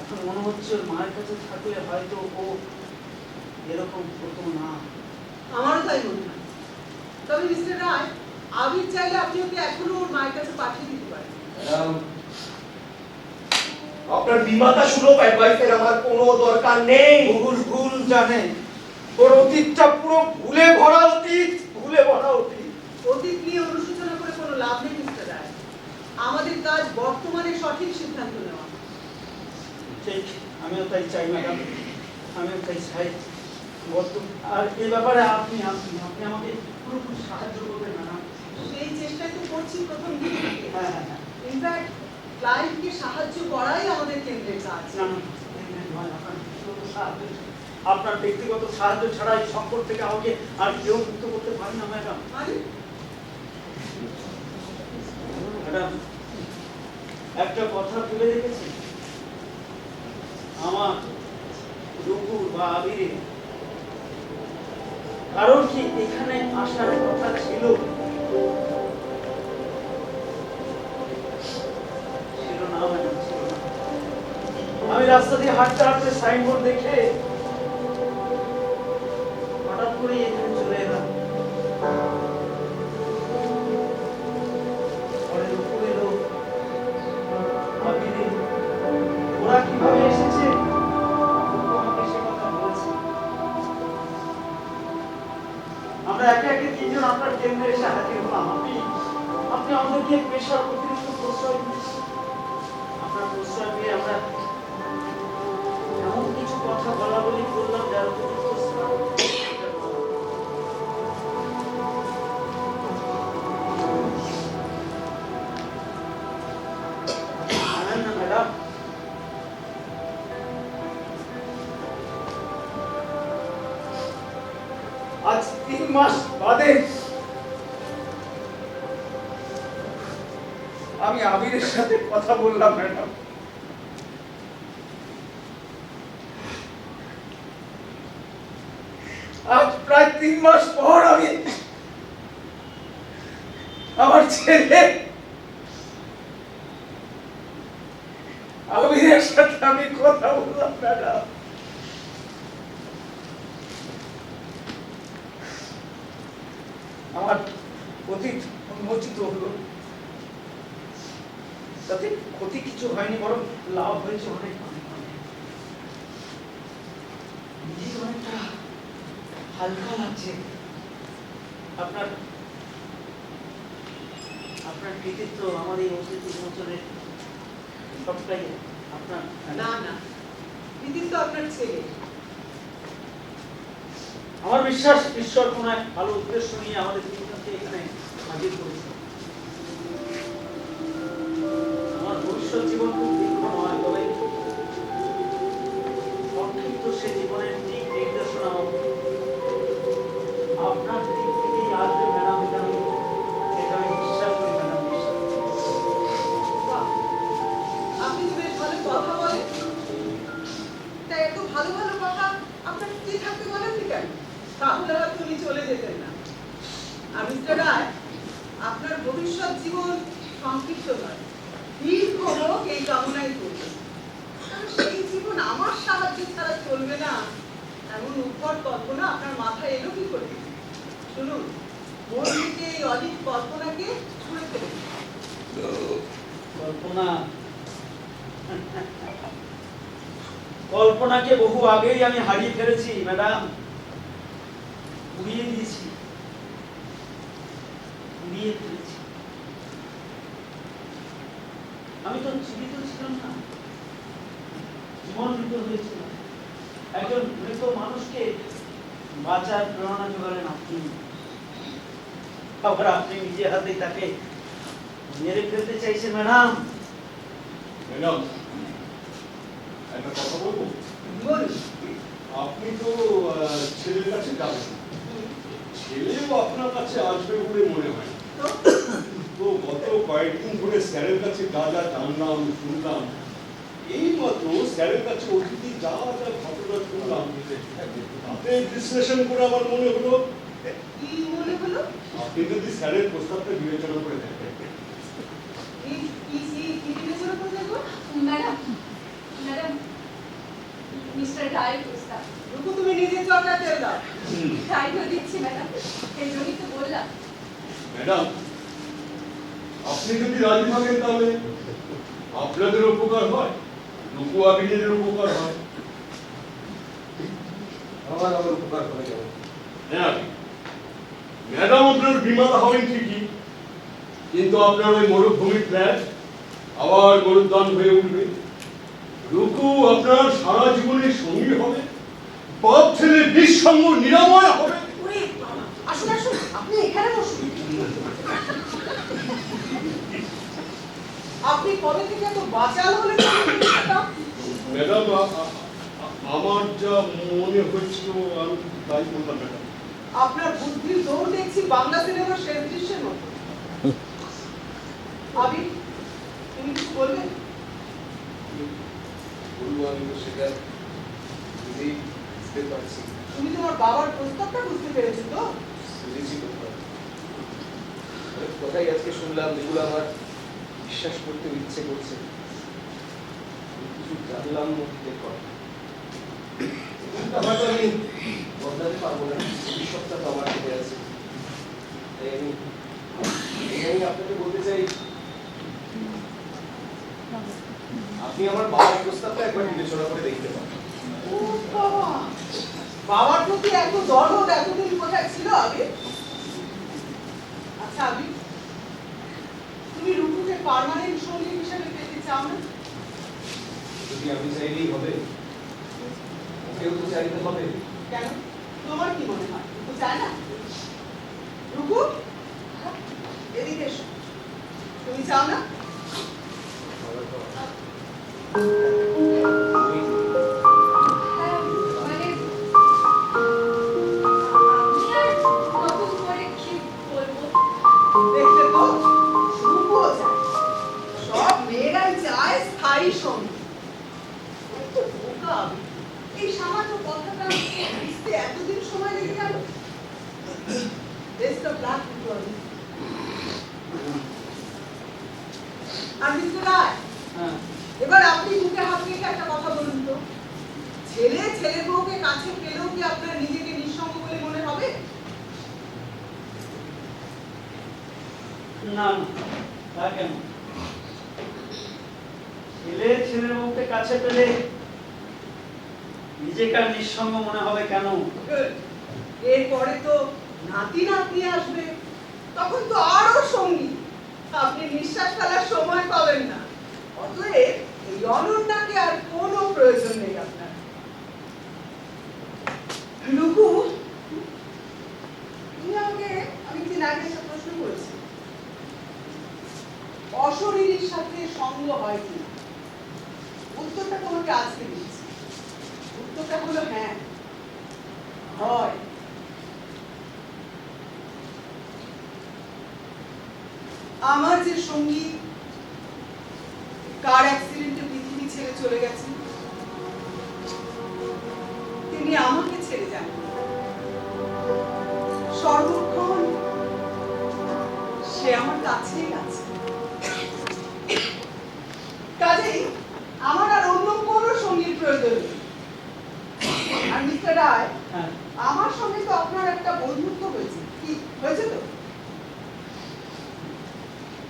Speaker 3: এখন মনে হচ্ছে ওর মায়ের কাছে থাকলে হয়তো ও এরকম হতো না।
Speaker 2: আমারও তাই মনে হয়। তবে মিস্টার রায়, আবির চাইলে আপনি ওকে এখনো ওর মায়ের কাছে পাঠিয়ে দিতে পারেন।
Speaker 4: আপনার বিমাতা সুলভ অ্যাডভাইসের আমার কোনো দরকার নেই।
Speaker 3: ভুল ভুল জানে, ওর অতীতটা পুরো ভুলে ভরা অতীত, ভুলে ভরা অতীত।
Speaker 2: অতীত নিয়ে অনুশোচনা করে কোনো লাভ নেই মিস্টার রায়। আমাদের কাজ বর্তমানে সঠিক সিদ্ধান্ত নেওয়া।
Speaker 3: ঠিক, আমিও তাই চাই ম্যাডাম, আমিও তাই চাই। আর এই ব্যাপারে আপনি আপনি আপনি আমাকে পুরোপুরি সাহায্য করবেন ম্যাডাম।
Speaker 2: সেই চেষ্টাই তো করছি প্রথম দিন থেকে।
Speaker 3: হ্যাঁ হ্যাঁ হ্যাঁ,
Speaker 2: ইনফ্যাক্ট ক্লায়েন্টকে সাহায্য করাই আমাদের কেন্দ্রের কাজ।
Speaker 3: না না, আপনার ব্যক্তিগত সাহায্য ছাড়া এই সংকট থেকে আমাকে আর কেউ মুক্ত করতে পারে না ম্যাডাম।
Speaker 2: মানে
Speaker 3: ম্যাডাম, একটা কথা ভেবে দেখেছি, আমার রূপুর বা আবিরে কারণ কি এখানে আসার কথা ছিল? ছিল না ম্যাডাম, ছিল না। আমি রাস্তা দিয়ে হাঁটতে হাঁটতে সাইনবোর্ড দেখে হঠাৎ করে এখানে চলে এলাম। পরে রূপুর এলো, আবিরে, ওরা কিভাবে এসেছে আমাকে সে কথা বলেছে। আমরা একে একে তিনজন আপনার কেন্দ্রে এসে হাজির হলাম। আপনি আমাদেরকে পেশার অতিরিক্ত প্রশ্রয় দিচ্ছেন। আপনার প্রশ্রয় পেয়ে আমরা এমন কিছু কথা বলা বলি করলাম যার উপযুক্ত স্থান জানেন না ম্যাডাম। আজ 3 মাস বাদে আমি আবিরের সাথে কথা বললাম ম্যাডাম। আজ প্রায় 3 মাস পর আমি আমার ছেলে আবিরের সাথে আমি কথা বললাম ম্যাডাম। আমার অতীত উন্মোচিত হলো, তাতে ক্ষতি কিছু হয়নি, বরং লাভ হয়েছে অনেক অনেক অনেক। নিজেকে অনেকটা হালকা লাগছে। আপনার আপনার কৃতিত্ব আমার এই অতিথি বছরে সবটাই আপনার।
Speaker 2: না না, কৃতিত্ব আপনার ছেলে।
Speaker 3: আমার বিশ্বাস ঈশ্বর কোন এক ভালো উদ্দেশ্য নিয়ে আমাদের তিনজনকে এখানে হাজির করেছে। আমার ভবিষ্যৎ জীবন খুব দীর্ঘ নয়, তবে সংক্ষিপ্ত সে জীবনের দিক নির্দেশনা আপনার দিক থেকেই আসবে ম্যাডাম, এটা আমি বিশ্বাস করি ম্যাডাম, বিশ্বাস করি।
Speaker 2: বাহ, আপনি তো বেশ ভালো কথা বলেন। তাই এত ভালো ভালো কথা আপনার কি থাকতে বলেননি কেন? তাহলে হয়তো উনি চলে যেতেন না। আর মিস্টার রায়, আপনার ভবিষ্যৎ জীবন সংক্ষিপ্ত নয়, দীর্ঘ হোক এই কামনাই করব। কারণ সেই জীবন আমার সাহায্য ছাড়া চলবে না, এমন উদ্ভট কল্পনা আপনার মাথায় এলো কি করে? শুনুন, মন থেকে এই অলিক কল্পনাকে ছুঁড়ে ফেলুন।
Speaker 3: কল্পনা, কল্পনাকে বহু আগেই আমি হারিয়ে ফেলেছি ম্যাডাম, উড়িয়ে দিয়েছি, উড়িয়ে ফেলেছি। আমি তো জীবিত ছিলাম না, জীবনমৃত হয়েছিলাম। একজন মৃত মানুষকে বাঁচার প্রেরণা জোগালেন আপনি, আবার আপনি নিজে হাতে তাকে মেরে ফেলতে চাইছেন ম্যাডাম।
Speaker 1: ম্যাডাম, একটা কথা বলবো?
Speaker 2: বলুন।
Speaker 1: আপনি তো ছেলের কাছে যাবেন, ছেলেও আপনার কাছে আসবে বলে মনে হয় না। তো গত কয়েকদিন ধরে স্যারের কাছে যা যা জানলাম শুনলাম, এই মাত্র স্যারের কাছে অতিথি যা যা ঘটনা শুনলাম, তাতে বিশ্লেষণ করে আমার মনে হলো
Speaker 2: কি মনে হলো?
Speaker 1: আপনি যদি স্যারের প্রস্তাবটা বিবেচনা করে দেখেন।
Speaker 2: কি বিবেচনা করে দেখবো?
Speaker 6: ম্যাডাম, ম্যাডাম, মিস্টার রায়ের প্রস্তাব।
Speaker 2: রুকু, তুমি নিজের চর্চা তেল দাও।
Speaker 6: রায়ও দিচ্ছি ম্যাডাম, এই জন্যই তো বললাম।
Speaker 1: ম্যাডাম, আপনি যদি রাজি থাকেন তাহলে আপনাদের উপকার হয়, রুকু আবিনের উপকার হয়।
Speaker 4: আমার উপকার করে যাবো।
Speaker 1: হ্যাঁ ম্যাডাম, আপনার বিমাতা হবেন ঠিকই, কিন্তু আপনার ওই মরুভূমির ফ্ল্যাট আবার মরুদ্যান হয়ে উঠবে। রুকু আপনার সারা জীবনের সঙ্গী হবে, বাপ ছেলে নিঃসঙ্গ নিরাময় হবে।
Speaker 2: ওরে বাবা, আসুন আসুন, আপনি এখানে বসুন। আপনি কবে থেকে এত বাচাল হলেন?
Speaker 1: ম্যাডাম, আমার যা মনে হচ্ছিল আমি তাই বললাম ম্যাডাম।
Speaker 2: আপনার বুদ্ধির দৌড় দেখছি বাংলা সিনেমার শেষ দৃশ্যের মতো। আবি, তুমি কিছু বলবেন?
Speaker 4: বলবো, আমি তো সেটা বুঝেই বুঝতে পারছি।
Speaker 2: তুমি তোমার বাবার প্রস্তাবটা বুঝতে পেরেছো তো?
Speaker 4: বুঝেছি কোথায়। অনেক কথাই আজকে শুনলাম যেগুলো আমার বিশ্বাস করতে ইচ্ছে করছে। কিছু জানলাম মধ্যে কথা, হয়তো আমি বদলাতে পারবো না, ভবিষ্যৎটা তো আমার হাতে আছে। তাই আমি আপনাকে বলতে চাই, আপনি আমার বাবার প্রস্তাবটা একবার বিবেচনা করে দেখতে পারেন।
Speaker 2: ও বাবা, বাবার প্রতি এত দরদ এতদিন কোথায় ছিল আবি? আচ্ছা আবি, তুমি রুকুকে পার্মানেন্ট সঙ্গী হিসেবে পেতে চাও না?
Speaker 4: যদি আমি চাইলেই হবে, ওকেও তো চাইতে হবে।
Speaker 2: কেন? তোমার কি মনে হয় রুকু চায় না? রুকু, এদিকে এসো। তুমি চাও না?
Speaker 6: হ্যাঁ, মানে আমি আর নতুন করে কি বলবো?
Speaker 2: দেখলে তো, রুকুও চায়। সব মেয়েরাই চায় স্থায়ী সঙ্গী। তুমি তো বোকা আবি। এই সামান্য কথাটা বুঝতে এতদিন সময় লেগে গেল। বেস্ট অফ লাক টু আবি। আর মিস্টার রায়,
Speaker 3: হ্যাঁ,
Speaker 2: এবার আপনি মুখে হাত রেখে একটা কথা বলুন তো, ছেলে বউকে কাছে পেলেও কি আপনার নিজেকে নিঃসঙ্গ বলে মনে হবে?
Speaker 3: না না, তা কেন? ছেলের বউকে কাছে পেলে নিজেকে আর নিঃসঙ্গ মনে হবে কেন?
Speaker 2: এরপরে তো নাতি নাতনি আসবে, তখন তো আরো সঙ্গী। আপনি নিঃশ্বাস ফেলার সময় পাবেন না। অতএব এই অনন্যাকে আর কোনো প্রয়োজন নেই আপনার। লুকু, তুমি আমাকে আমি দিন আগে একটা প্রশ্ন করেছি, অশরীরীর সাথে সঙ্গ হয় কি? উত্তরটা তোমাকে আজকে দিচ্ছি। উত্তরটা হলো হ্যাঁ, হয়। আমার যে সঙ্গী কার অ্যাক্সিডেন্টে পৃথিবী ছেড়ে চলে গেছেন, তিনি আমাকে ছেড়ে যান সর্বক্ষণ সে আমার কাছেই আছে। কাজেই আমার আর অন্য কোনো সঙ্গীর প্রয়োজন নেই। আর মিস্টার রায়,
Speaker 3: হ্যাঁ,
Speaker 2: আমার সঙ্গে তো আপনার একটা বন্ধুত্ব হয়েছে, কি হয়েছে তো?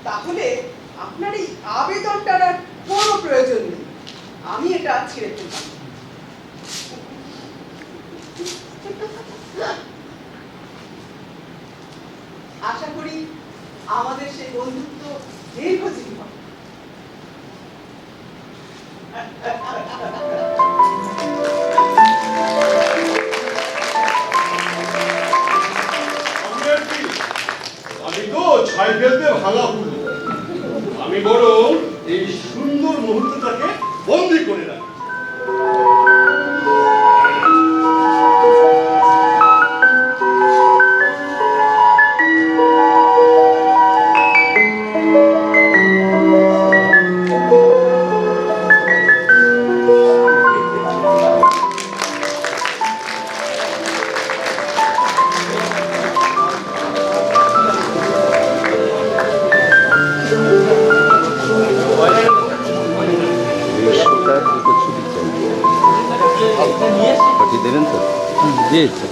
Speaker 2: তাহলে আপনার এই আবেদনটার আর কোনো প্রয়োজন নেই, আমি এটা ছেড়ে ফেললাম। আশা করি আমাদের সেই বন্ধুত্ব দীর্ঘজীবী হবে।
Speaker 1: আমি আর কি, আমি তো ছাই ফেলতে ভাঙা ফুল। আমি বরং এই সুন্দর মুহূর্তটাকে বন্দি করে রাখি।
Speaker 8: পাঠিয়ে দেবেন তো? দিয়েছে।